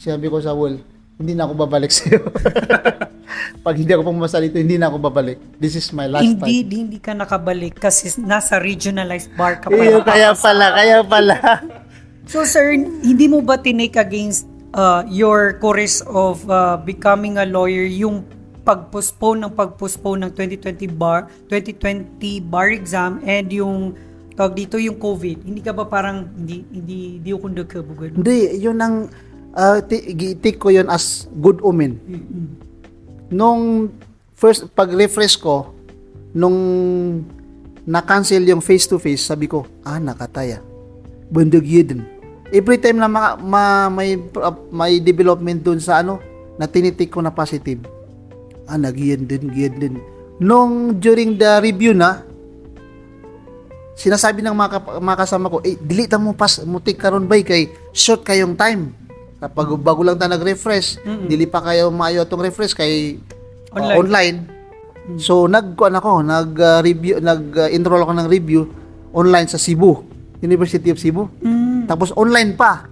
Sinabi ko sa wall, hindi na ako babalik sa'yo. Pag hindi ako pumasa dito, hindi na ako babalik. This is my last time. Hindi ka nakabalik kasi nasa regionalized bar ka pala. Kaya pala. So sir, hindi mo ba tinake against your course of becoming a lawyer yung pag-postpone ng 2020 bar exam and yung tawag dito yung COVID? Hindi ka ba parang hindi kundo ka bugod? Hindi, yun ang take ko yun as good omen. Nung first pag-refresh ko, nung na-cancel yung face-to-face, sabi ko, nakataya. Bundag yun. Every time na may development dun sa na tinitik ko na positive, nagyan din. Nung during the review na, sinasabi ng mga kasama ko, delete mo pas, mutik karon bay kay short kayong time. Kapag bago lang ta nag-refresh, dili pa kayo maayo tong refresh kay online. So nag-enroll ako ng review online sa Cebu, University of Cebu. Tapos online pa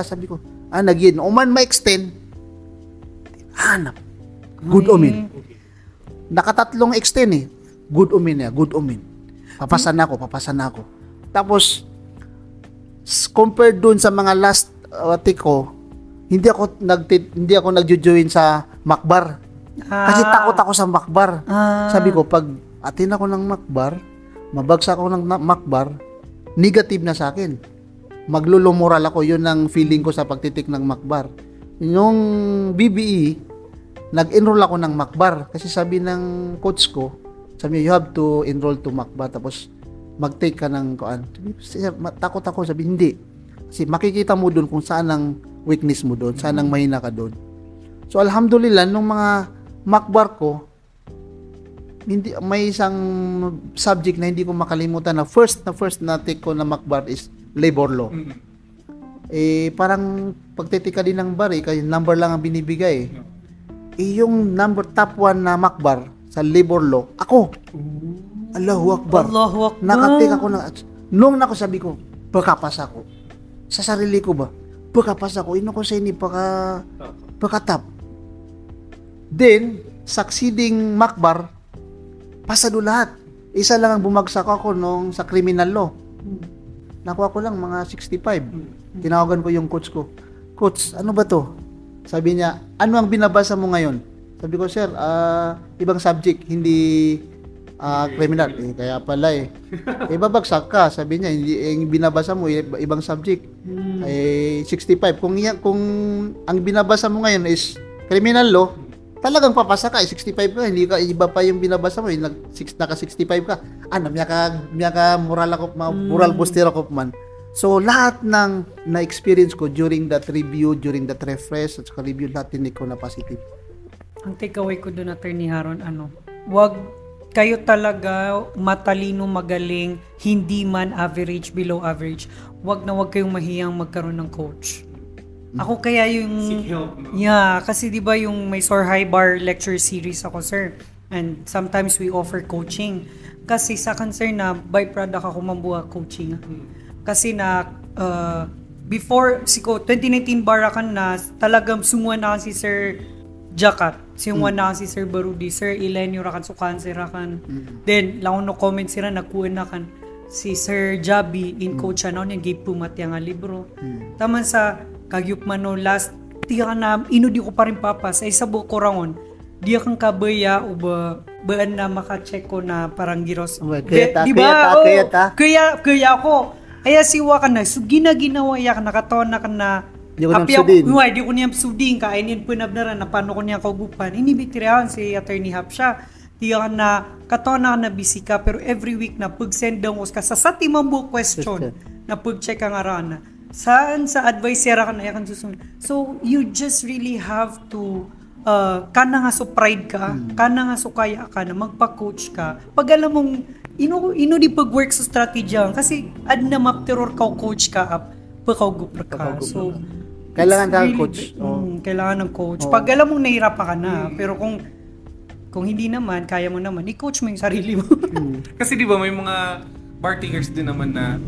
sabi ko. Nagin uman ma-extend. Good omen. Nakatatlong extend Good omen niya, good omen. Papasa na ako. Tapos compared dun sa mga last ko, hindi ako nagjo-join sa makbar. Kasi takot ako sa makbar. Sabi ko, pag atin ako ng makbar, mabagsak ako ng makbar, negative na sa akin. Maglulumoral ako, yun ang feeling ko sa pagtitik ng makbar. Yung BBE, nag-enroll ako ng makbar. Kasi sabi ng coach ko, sabi niya, you have to enroll to makbar. Tapos, mag-take ka ng kuan. Takot ako, sabi, hindi. Kasi makikita mo doon kung saan ang weakness mo doon, saan ang mahina ka doon. So, alhamdulillah, nung mga makbar ko, may isang subject na hindi ko makalimutan na first na take ko na makbar is labor law. Parang pagtitika din ng bar, kaya number lang ang binibigay. Yung top 1 na makbar sa labor law, ako. Allahu Akbar. Nakatik ako nung sabi ko, pagkapasa ko. Sa sarili ko ba? Pagkapasa ko, ino ko sa ini pagkatap. Then, succeeding makbar, pasado lahat. Isa lang ang bumagsak ako nung sa criminal law. Nakuha ko lang mga 65. Tinawagan ko yung coach ko. Coach, ano ba to? Sabi niya, ano ang binabasa mo ngayon? Sabi ko, sir, ibang subject, hindi criminal. Kaya pala babagsak ka. Sabi niya, yung binabasa mo, ibang subject. 65. Kung ang binabasa mo ngayon is criminal law, talagang papasa ka, 65 ka, hindi ka, iba pa yung binabasa mo, naka 65 ka. Miyaka moral booster ako man. So, lahat ng na-experience ko during that review, during that refresh, at saka review, lahat hindi ko na positive. Ang takeaway ko doon, Attorney Haron, wag kayo talaga matalino, magaling, hindi man average, below average. Wag kayong mahiyang magkaroon ng coach. Ako kaya yung Seek help, no? kasi 'di ba yung may Soar High Bar lecture series ako, sir. And sometimes we offer coaching. Kasi sa concern na byproduct ako mambuha coaching. Kasi before 2019 barakan na talagang sumuan na si Sir Jakat, sumuan na si Sir Barudi, Sir Elenio rakan sukan sir rakan. Then laon no comment sila nakuha na kan si Sir Jabi in coach ano niya give pumat nga libro. Taman sa kagyup man no last tiya na inudi ko pa rin papa sa isa buko rangon. Diya kang kabaya o baan na maka-check ko na parang giros. Kaya ako. Aya siwa ka na. So ginawa ya ka nakatona ka na. Di ko niyang di ko niyang suding ka. Ainin po nabdaran na paano ko niyang kaugupan. Inibitirahan si Attorney Hap siya. Diya ka na katona ka na busy ka. Pero every week na pag-send daw ka sa timambu question na pag-check ka nga rana. Saan sa advice ka na yakan susunod. So you just really have to kana nga so pride ka, kana nga so kaya ka na magpa-coach ka. Pag alam mong ino di pag-work sa strategy kasi ad na mapteror ka coach ka up pagkaugup ka. So kailangan ng coach. Kailangan ng coach. Pag alam mong nahirapan ka na, pero kung hindi naman, kaya mo naman, i-coach mo yung sarili mo. Kasi di ba may mga bartenders din naman na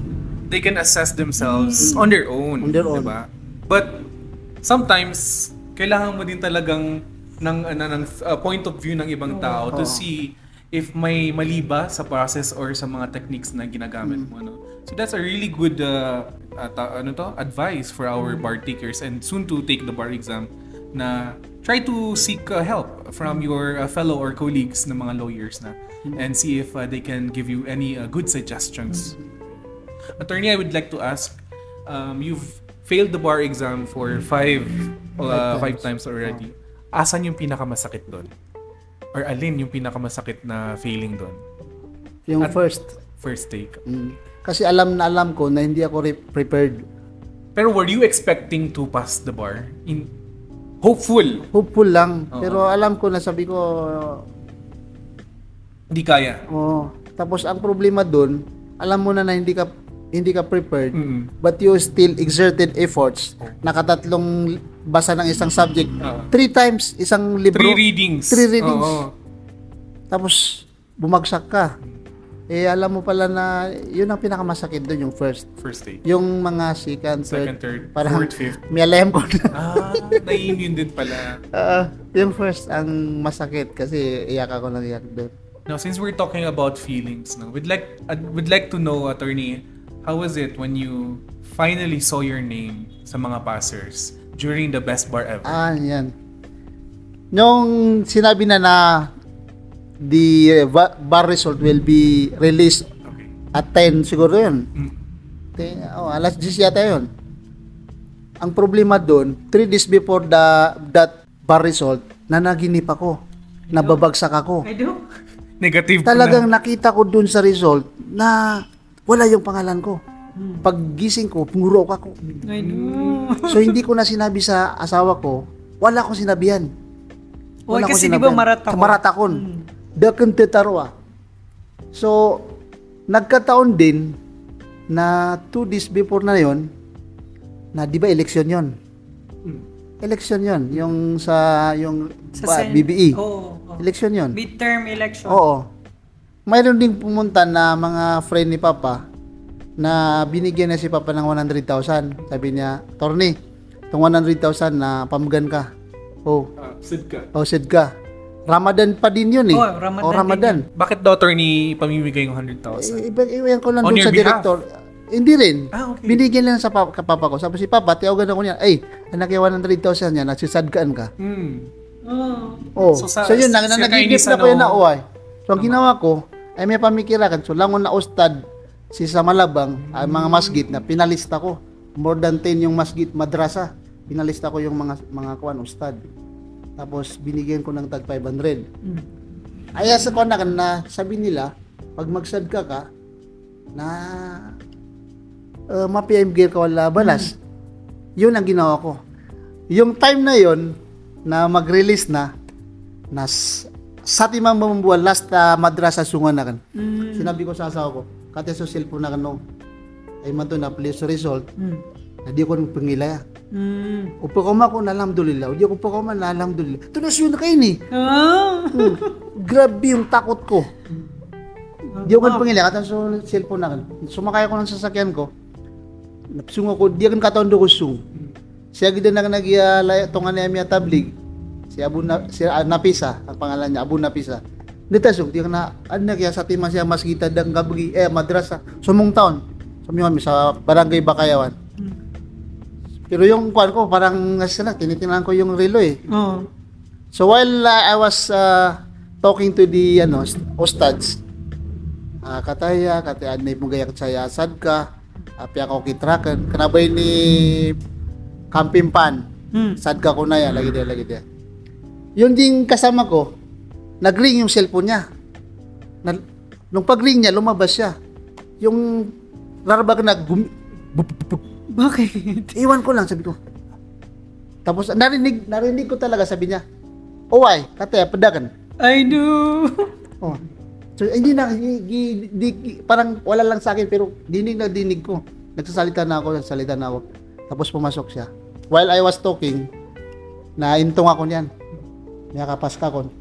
they can assess themselves on their own. Diba? But sometimes kailangan mo din talagang ng point of view ng ibang tao to see if may mali ba sa process or sa mga techniques na ginagamit mo. No? So that's a really good advice for our bar takers and soon to take the bar exam na try to seek help from your fellow or colleagues na mga lawyers na and see if they can give you any good suggestions. Attorney, I would like to ask, you've failed the bar exam for five times already. Asan yung pinakamasakit doon? Or alin yung pinakamasakit na failing doon? Yung first take. Kasi alam ko na hindi ako prepared. Pero were you expecting to pass the bar? Hopeful lang. Pero alam ko na sabi ko hindi kaya. Tapos ang problema doon, alam mo na hindi ka prepared, but you still exerted efforts. Nakatatlong basa ng isang subject, 3 times isang libro. 3 readings. 3 readings. Oo. Tapos bumagsak ka. Alam mo pala na yun ang pinakamasakit doon, yung first. First stage. Yung mga second, Third, parang fourth, fifth. may alam ko na. Naiimmune din pala. Yung first ang masakit kasi iyak ako ng iyak doon. Now, since we're talking about feelings, no, we'd like to know, attorney, how was it when you finally saw your name sa mga passers during the best bar ever? Yan. Nung sinabi na the bar result will be released Okay. at 10 siguro yun. Alas 10 yata yun. Ang problema doon, 3 days before that bar result, nanaginip ako. Nababagsak ako. I do. Negative Talagang na. nakita ko doon sa result na wala yung pangalan ko. Pag gising ko, pumurok ako. I do. So hindi ko na sinabi sa asawa ko, wala akong sinabihan. Wala Kasi akong di ba sinabihan. maratakon? Maratakon. Daken tetarwa. So, nagkataon din na 2 days before na yon, na di ba eleksyon yon? Eleksyon yon, yung sa BBE. Oo. Eleksyon yon. Midterm election. Oo. Mayroon ding pumunta na mga friend ni Papa na binigyan na si Papa ng 100,000. Sabi niya, Torny, itong 100,000 na pamagan ka. Sid ka. Sid ka. Ramadan pa din yun eh. Ramadan. Bakit daw, attorney, pamimigay yung 100,000? Iwan ko lang On doon your sa behalf? director. Hindi rin. Okay. Binigyan lang sa papa ko. Sabi si Papa, tiyawagan ako niya. Anak, yung 100,000 niya, nagsisadkaan ka. So yun, nagigip na ko yun na uway. So ang ginawa ko, ay may pamikirakan. So langon na ustad si sa Malabang, ay mga masjid na pinalista ko. More than 10 yung masjid madrasa. Pinalista ko yung mga kuan ustad. Tapos binigyan ko ng tag 500. Ay sa kuan na sabi nila, pag magsad ka na ma-PMG ka wala balas. Yun ang ginawa ko. Yung time na yon na mag-release na sa timang mambuan last madrasa sungan na kan. Sinabi ko sa asawa ko, kate sa cellphone na kano ay man to na please result. Na di ko nang pangilaya. Upo ko man ko na alhamdulillah. Di ko pa ko man na alhamdulillah. Tunas yun na kayo ni. Grabe yung takot ko. Di ko man pangilaya. Kata sa cellphone na kan. Sumakay ako ng sasakyan ko. Napsungo ko. Di kan kataon do ko sung. Siya gida na nag-ialaya tungan niya tablig. Si Napisa, ang pangalan niya, Abu Napisa. Dito di na kaya sa tima siya mas kita dang gabi madrasa sumong taon. Sumiyon sa Barangay Bakayawan. Pero yung kuan ko parang tinitingnan ko yung relo eh. So while I was talking to the ustads, kataya ni mo gayak saya sad ka, apya ko kitrakan kanabay ni Kampimpan. Sad ka ko na ya lagi dia. Yung ding kasama ko, nag-ring yung cellphone niya. Nung pag-ring niya, lumabas siya. Yung rarbag Bakit? Iwan ko lang, sabi ko. Tapos narinig ko talaga, sabi niya, "Oway, kate, padakan." I do. So, hindi na, parang wala lang sa akin, pero dinig ko. Nagsasalita na ako. Tapos pumasok siya. While I was talking, naintong ako niyan. Nakapas ka kon.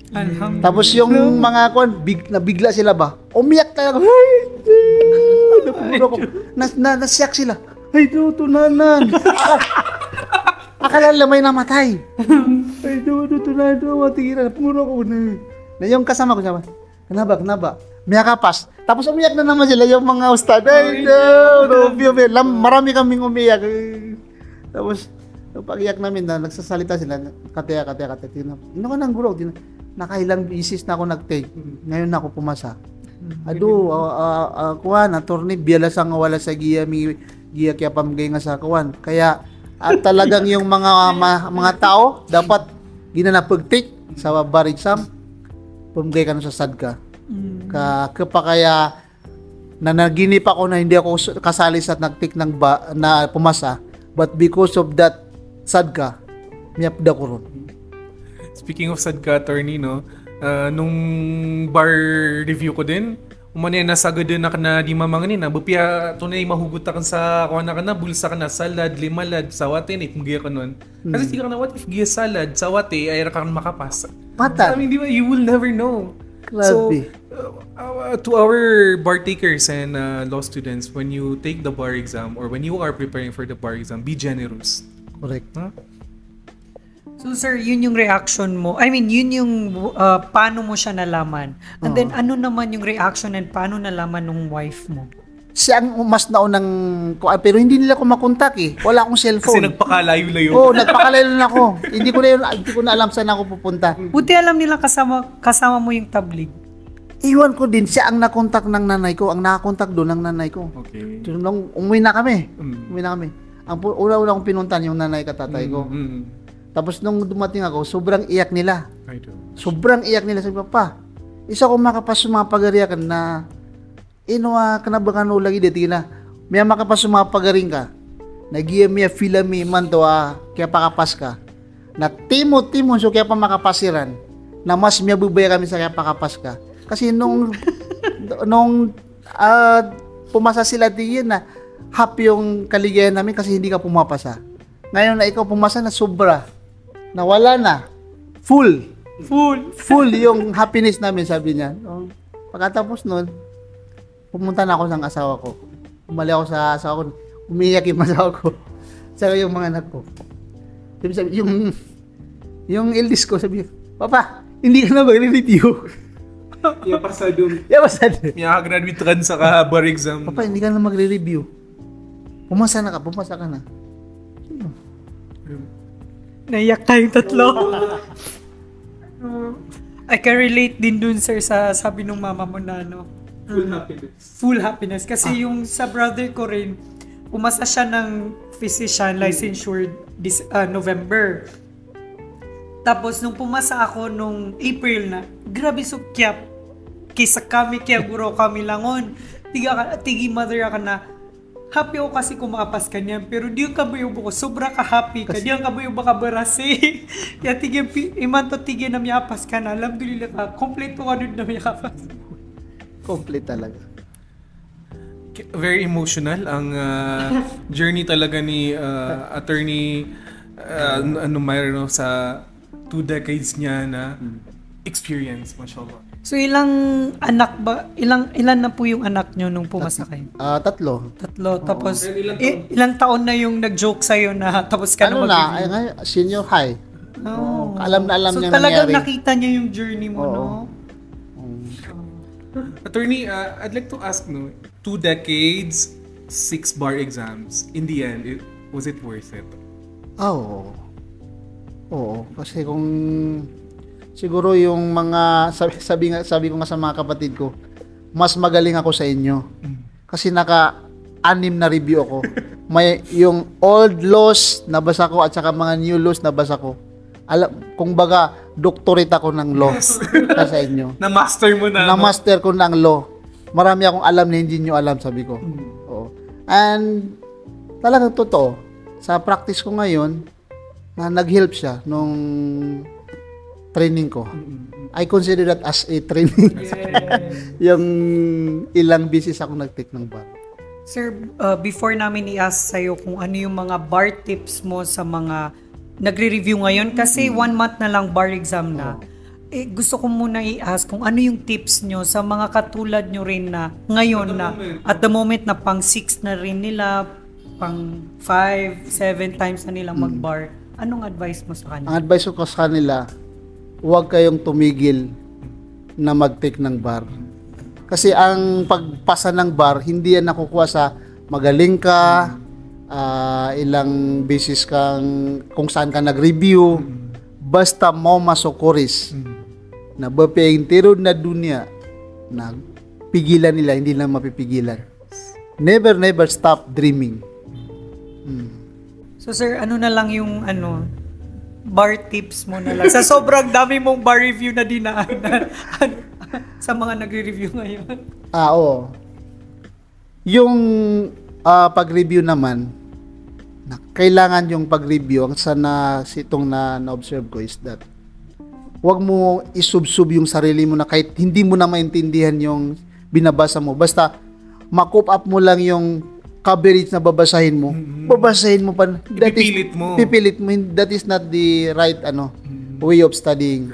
Tapos yung mga kon, nabigla sila ba? Umiyak talaga. Napuro ko. Nasyak sila. Ay, tutunanan. Akala nila may namatay. Ay, tutunanan. Matigilan. Napuro ko na. Yung kasama ko siya, kanaba. Miyakapas. Tapos umiyak na naman sila yung mga ustad. Ay, no. Marami kaming umiyak. Tapos, pag-iyak namin na nagsasalita sila, kate. Ino ka ng guro, nakailang bisis na ako nag-take. Ngayon na ako pumasa. Kuwan, attorney, biyalas ang wala sa giya kaya pamigay nga sa kuwan. Kaya, talagang yung mga tao, dapat ginanapag-take sa bar exam, pamigay ka na sa sadka. Kaya, nanaginip ako na hindi ako kasali sa nag-take na pumasa, but because of that sadka, miyapda ko ron. Speaking of sadka, attorney, no, nung bar review ko din, umani na sagad na kana di mamangani na bupya tunay mahugot ka sa kuha na kana bulsa ka na salad limalad sawate ni kung giya ka nun. Kasi tika na what if giya salad sawate ay ra ka makapas. Pata. I mean, di ba, you will never know. Grabe. So, to our bar takers and law students, when you take the bar exam or when you are preparing for the bar exam, be generous. Correct. Huh? So sir, yun yung reaction mo. I mean, yun yung paano mo siya nalaman. And then ano naman yung reaction and paano nalaman ng wife mo? Siya ang mas naunang pero hindi nila ko makontak eh. Wala akong Kasi cellphone. nagpakalayo-layo. Oo, nagpakalayo na ako. Hindi ko na alam saan ako pupunta. Buti alam nila kasama mo yung tablig. Iwan ko din, siya ang nakontak ng nanay ko. Ang nakakontak doon ng nanay ko. Okay. So, nung umuwi na kami. Mm. Umuwi na kami. Ang una-una kong pinuntan yung nanay katatay ko. Tapos nung dumating ako, sobrang iyak nila. I do. Sobrang iyak nila. Sabi pa, isa ko makapas mga pagariakan na kanabakan lagi dito na. May makapas mga pagaring ka. Nagiya miya filami man to kaya pakapas ka. Na timo so kaya pa makapasiran. Na mas miya bubaya kami sa kaya pakapas ka. Kasi nung pumasa sila diyan na happy yung kaligayahan namin kasi hindi ka pumapasa. Ngayon na ikaw pumasa na sobra. Nawala na. Full yung happiness namin, sabi niya. Pagkatapos nun, pumunta na ako ng asawa ko. Umali ako sa asawa ko. Umiyak yung asawa ko. Saka yung mga anak ko. Sabi, yung eldest ko, sabi, Papa, hindi ka na magre-review. Yapasado. Miya graduate ka sa bar exam. Papa, hindi ka na magre-review. Pumasa ka na. Naiyak tayong tatlo. I can relate din dun sir sa sabi ng mama mo na full happiness. Kasi yung sa brother ko rin, umasa siya ng physician licensure November. Tapos nung pumasa ako nung April na, grabe sukyap. Kisa kami, kaya guro kami langon. Tigi mother ka na, happy ako kasi kumapas ka niyan, pero di yung kabayo ko, sobra ka happy ka, di yung kabayo ba ka barasi. Kaya iman to tigil na miyapas ka na, alhamdulillah ka, kompleto ka nun na miyapas. Complete talaga. Very emotional ang journey talaga ni attorney Mayroon sa 2 decades niya na experience, mashallah. So ilang anak ba, ilan na po yung anak nyo nung pumasa kayo? 3. Tatlo. Tapos ilang taon na yung nag-joke sa'yo na tapos ka na mag-review? Senior high. Oh. Alam na so niya talagang nangyari. nakita niya yung journey mo, no? Attorney, I'd like to ask, 2 decades, 6 bar exams. In the end, was it worth it? Oo. Kasi kung siguro yung mga sabi ko nga sa mga kapatid ko, mas magaling ako sa inyo. Kasi 6 na review ako. May yung old laws nabasa ko at saka mga new laws nabasa ko. Kung baga doctorate ako ng law sa inyo. Na-master mo na. Na-master ko ng law. Marami akong alam na hindi nyo alam, sabi ko. Oo. And talagang totoo. Sa practice ko ngayon, na nag-help siya nung training ko. I consider that as a training. Yung ilang beses ako nag-take ng bar. Sir, before namin i-ask sa'yo kung ano yung mga bar tips mo sa mga nagre-review ngayon, kasi 1 month na lang bar exam na, gusto ko muna i-ask kung ano yung tips nyo sa mga katulad nyo rin na ngayon na at the moment na pang 6 na rin nila, pang 5, 7 times na nilang mag-bar. Anong advice mo sa kanila? Ang advice ko sa kanila, huwag kayong tumigil na mag-take ng bar. Kasi ang pagpasa ng bar, hindi yan nakukuha sa magaling ka, ilang beses kang kung saan ka nag-review, basta mo masukuris na bapeng tirod na dunya na pigilan nila, hindi lang mapipigilan. Never stop dreaming. So sir, ano na lang yung bar tips mo na lang sa sobrang dami mong bar review na dinaanan sa mga nagre-review ngayon? Oo. Yung pag-review naman, na kailangan yung pag-review, ang sana sitong na-observe ko is that huwag mo isubsub yung sarili mo na kahit hindi mo na maintindihan yung binabasa mo. Basta ma-cope up mo lang yung coverage na babasahin mo. Babasahin mo pa. Pipilit mo. That is not the right way of studying.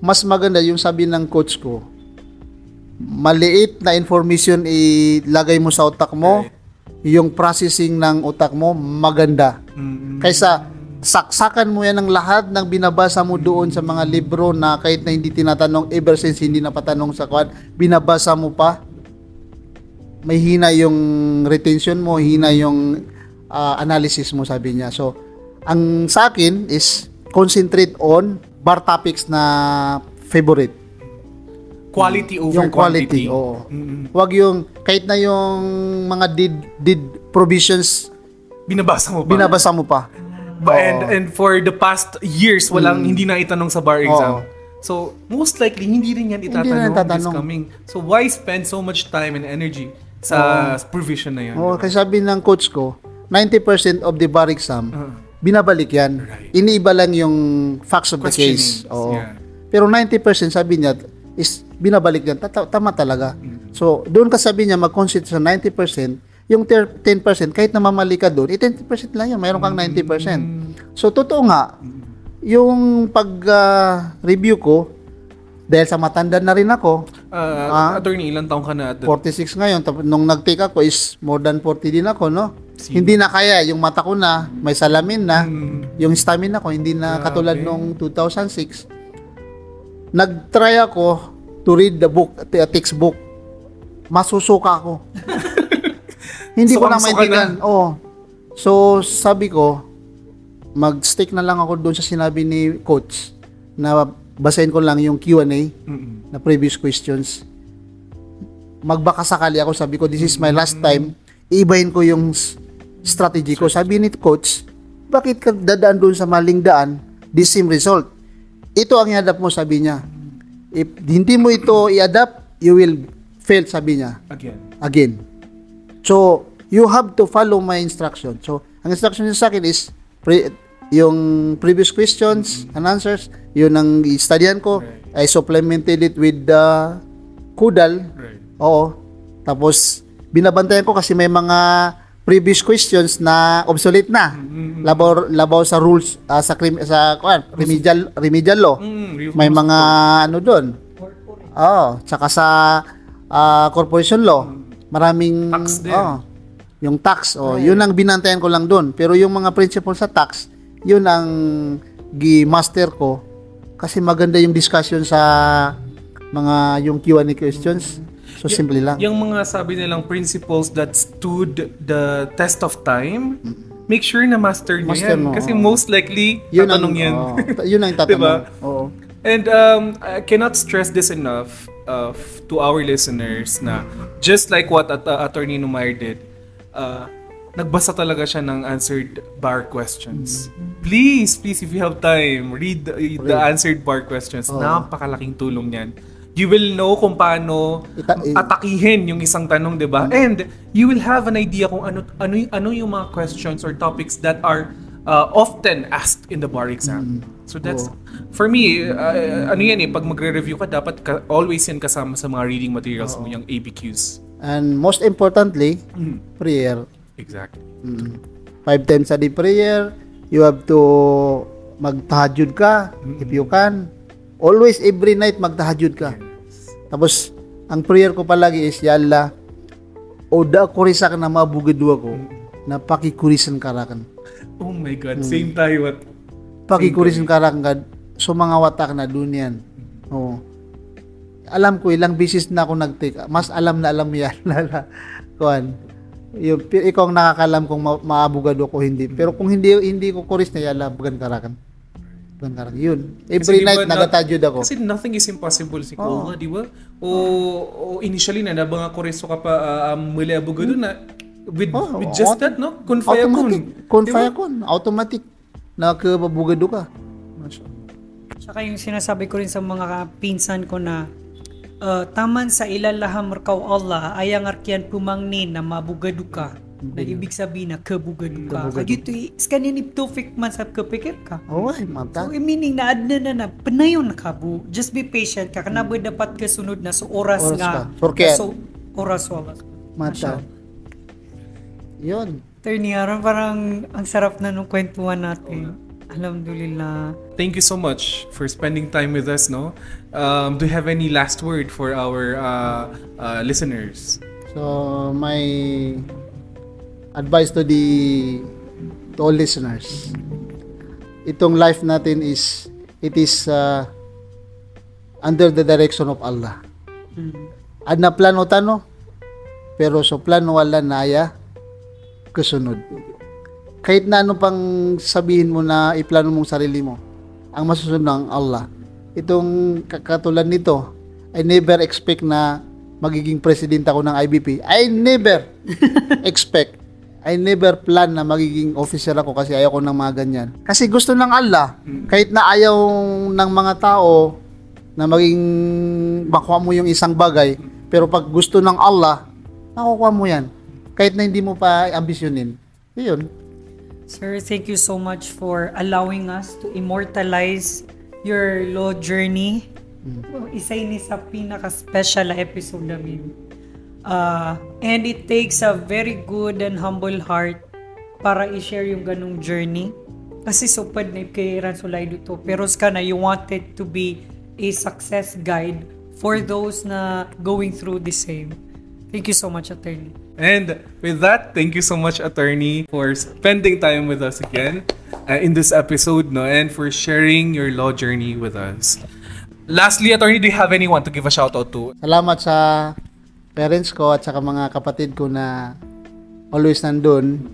Mas maganda yung sabi ng coach ko, maliit na information ilagay mo sa utak mo, yung processing ng utak mo maganda. Kaysa saksakan mo yan ng lahat ng binabasa mo doon sa mga libro na kahit na hindi tinatanong, ever since hindi napatanong sa kwan, binabasa mo pa, may hina yung retention mo, hina yung analysis mo, sabi niya. So, ang sa akin is concentrate on bar topics na favorite. Quality over yung quality, quantity. Oo. Wag yung, kahit na yung mga did provisions, binabasa mo pa. Binabasa mo pa. And for the past years, walang hindi na itanong sa bar exam. So, most likely, hindi rin yan itatanong this coming. So, why spend so much time and energy sa provision na yan? Kasi sabi ng coach ko, 90% of the bar exam, binabalik yan. Right. Iniiba lang yung facts of the case. Yeah. Pero 90% sabi niya, is binabalik yan. Tama talaga. So, doon ka sabi niya, mag-consider sa 90%, yung 10%, kahit na mamali ka doon, 10% lang yan. Mayroon kang 90%. So, totoo nga, yung pag-review ko, dahil sa matanda na rin ako, attorney, ilang taong ka na? 46 ngayon. Nung nag-take ako is more than 40 din ako, no? Hindi na kaya. Yung mata ko na, may salamin na. Yung stamina ko, hindi na katulad nung 2006. Nag-try ako to read the book, textbook. Masusuka ako. Hindi ko na maintindihan. So, sabi ko, mag-stick na lang ako doon sa sinabi ni coach na basahin ko lang yung Q&A na previous questions. Magbaka sakali ako, sabi ko, this is my last time. Iibahin ko yung strategy ko. Sabi ni coach, bakit ka dadaan doon sa maling daan? The same result. Ito ang i-adapt mo, sabi niya. If hindi mo ito i-adapt, you will fail, sabi niya. Again. So, you have to follow my instruction. So, ang instruction niya sa akin is yung previous questions and answers, yun ang i-studyan ko. I supplemented it with the Kudal. Oo. Tapos, binabantayan ko kasi may mga previous questions na obsolete na. Labaw sa rules, sa remedial law. May mga doon. Tsaka sa corporation law. Maraming tax din. Yung tax, yun ang binantayan ko lang doon. Pero yung mga principles sa tax, yun ang gi-master ko kasi maganda yung discussion sa mga yung Q&A questions. So, simple lang. Yung mga sabi nilang principles that stood the test of time, make sure na master nyo yan. Kasi most likely, yun tatanong yan. Yun ang tatanong. Diba? Oo. And I cannot stress this enough to our listeners na just like what Attorney Numair did, nagbasa talaga siya ng answered bar questions. Please, if you have time, read the answered bar questions. Napakalaking tulong yan. You will know kung paano atakihin yung isang tanong, di ba? And you will have an idea kung ano yung mga questions or topics that are often asked in the bar exam. So that's, for me, pag magre-review ka, dapat always yan kasama sa mga reading materials mo, yung ABQs. And most importantly, prayer. Exactly. 5 times a day prayer. You have to magtahajud ka if you can. Always, every night, magtahajud ka. Tapos, ang prayer ko palagi is, Ya Allah, oda kurisak na mabugidwa ko, na pakikurisan karakan. Oh my God, same tayo. Pakikurisan karakan ka, so mga watak na dunyan. Alam ko, ilang bisis na ako nag-take. Mas alam na alam yan. Kuan. Ikaw ang nakakalam kung maabugado ko hindi. Pero kung hindi ko kuris na yala, bugan karakan. Yun. Every night, nagatajud ako. Kasi nothing is impossible si Kuha, di ba? O initially na nabanga kuriso ka pa muli abugado na with just that, no? Konfayakon. Automatic. Nakabugado ka. Saka yung sinasabi ko rin sa mga pinsan ko na taman sa ilalaham markaw Allah ayang arkian pumangnin na mabugado ka. Na ibig sabihin na kabugan ka. Kabugan. Kaya ito, skaninin tufik man sa kapikir ka. Oh, ay, mata. So, meaning na panayon na kabu. Just be patient ka. Kanabo dapat kasunod na so oras Oras nga. ka. Forget. So, oras wala. Mata. Yun. Attorney Aaron, parang ang sarap na nung kwentuhan natin. Alhamdulillah. Thank you so much for spending time with us, no? Do you have any last word for our listeners? So, my advice to all listeners. Itong life natin it is under the direction of Allah. Adna plano tano, pero so plano wala na aya kasunod. Kahit na ano pang sabihin mo na iplano mong sarili mo, ang masusunod ng Allah. Itong katulad nito, I never expect na magiging president ako ng IBP. I never expect. I never plan na magiging officer ako kasi ayaw ko ng mga ganyan. Kasi gusto ng Allah, kahit na ayaw ng mga tao na maging makuha mo yung isang bagay, pero pag gusto ng Allah, makukuha mo yan. Kahit na hindi mo pa ambisyonin. Yun. Sir, thank you so much for allowing us to immortalize your law journey. Isa ini sa pinaka-special na episode namin. And it takes a very good and humble heart para i-share yung ganong journey. Kasi supad na kay Ransulay dito. Pero kana, you wanted to be a success guide for those na going through the same. Thank you so much, Attorney. And with that, thank you so much, Attorney, for spending time with us again in this episode, no, and for sharing your law journey with us. Lastly, Attorney, do you have anyone to give a shout out to? Salamat sa parents ko at saka mga kapatid ko na always nandun.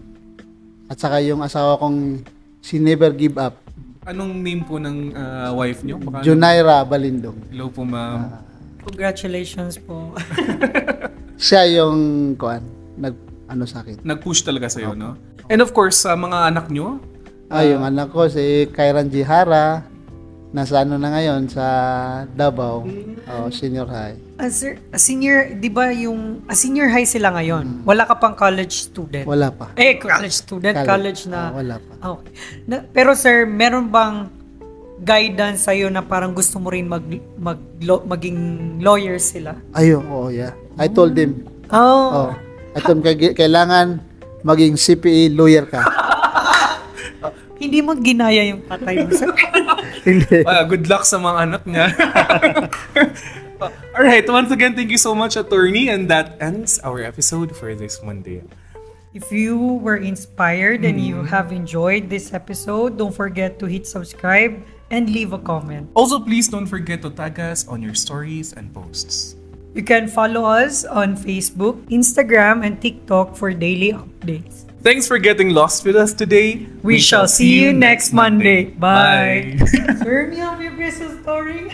At saka yung asawa kong si Never Give Up. Anong name po ng wife niyo? Baka Junaira Balindong. hello po, ma'am. Congratulations po. Siya yung sa akin. Nag-push talaga sa'yo, no? And of course, sa mga anak niyo, Yung anak ko si Kairan Jihara. Nasa na ngayon sa Davao, senior high. Senior, di ba yung senior high sila ngayon? Wala ka pang college student? Wala pa. College student, college na. Wala pa. Okay. Pero sir, meron bang guidance sa'yo na parang gusto mo rin maging lawyer sila? Ayun, yeah. I told them. Oh. I told them, kailangan maging CPA lawyer ka. Hindi mo ginaya yung tatay mo, sir. Hindi. good luck sa mga anak niya. Alright, once again, thank you so much, Attorney. And that ends our episode for this Monday. If you were inspired and you have enjoyed this episode, don't forget to hit subscribe and leave a comment. Also, please don't forget to tag us on your stories and posts. You can follow us on Facebook, Instagram, and TikTok for daily updates. Thanks for getting lost with us today. We shall see you next Monday. Bye. Bye. Sir, may have your story.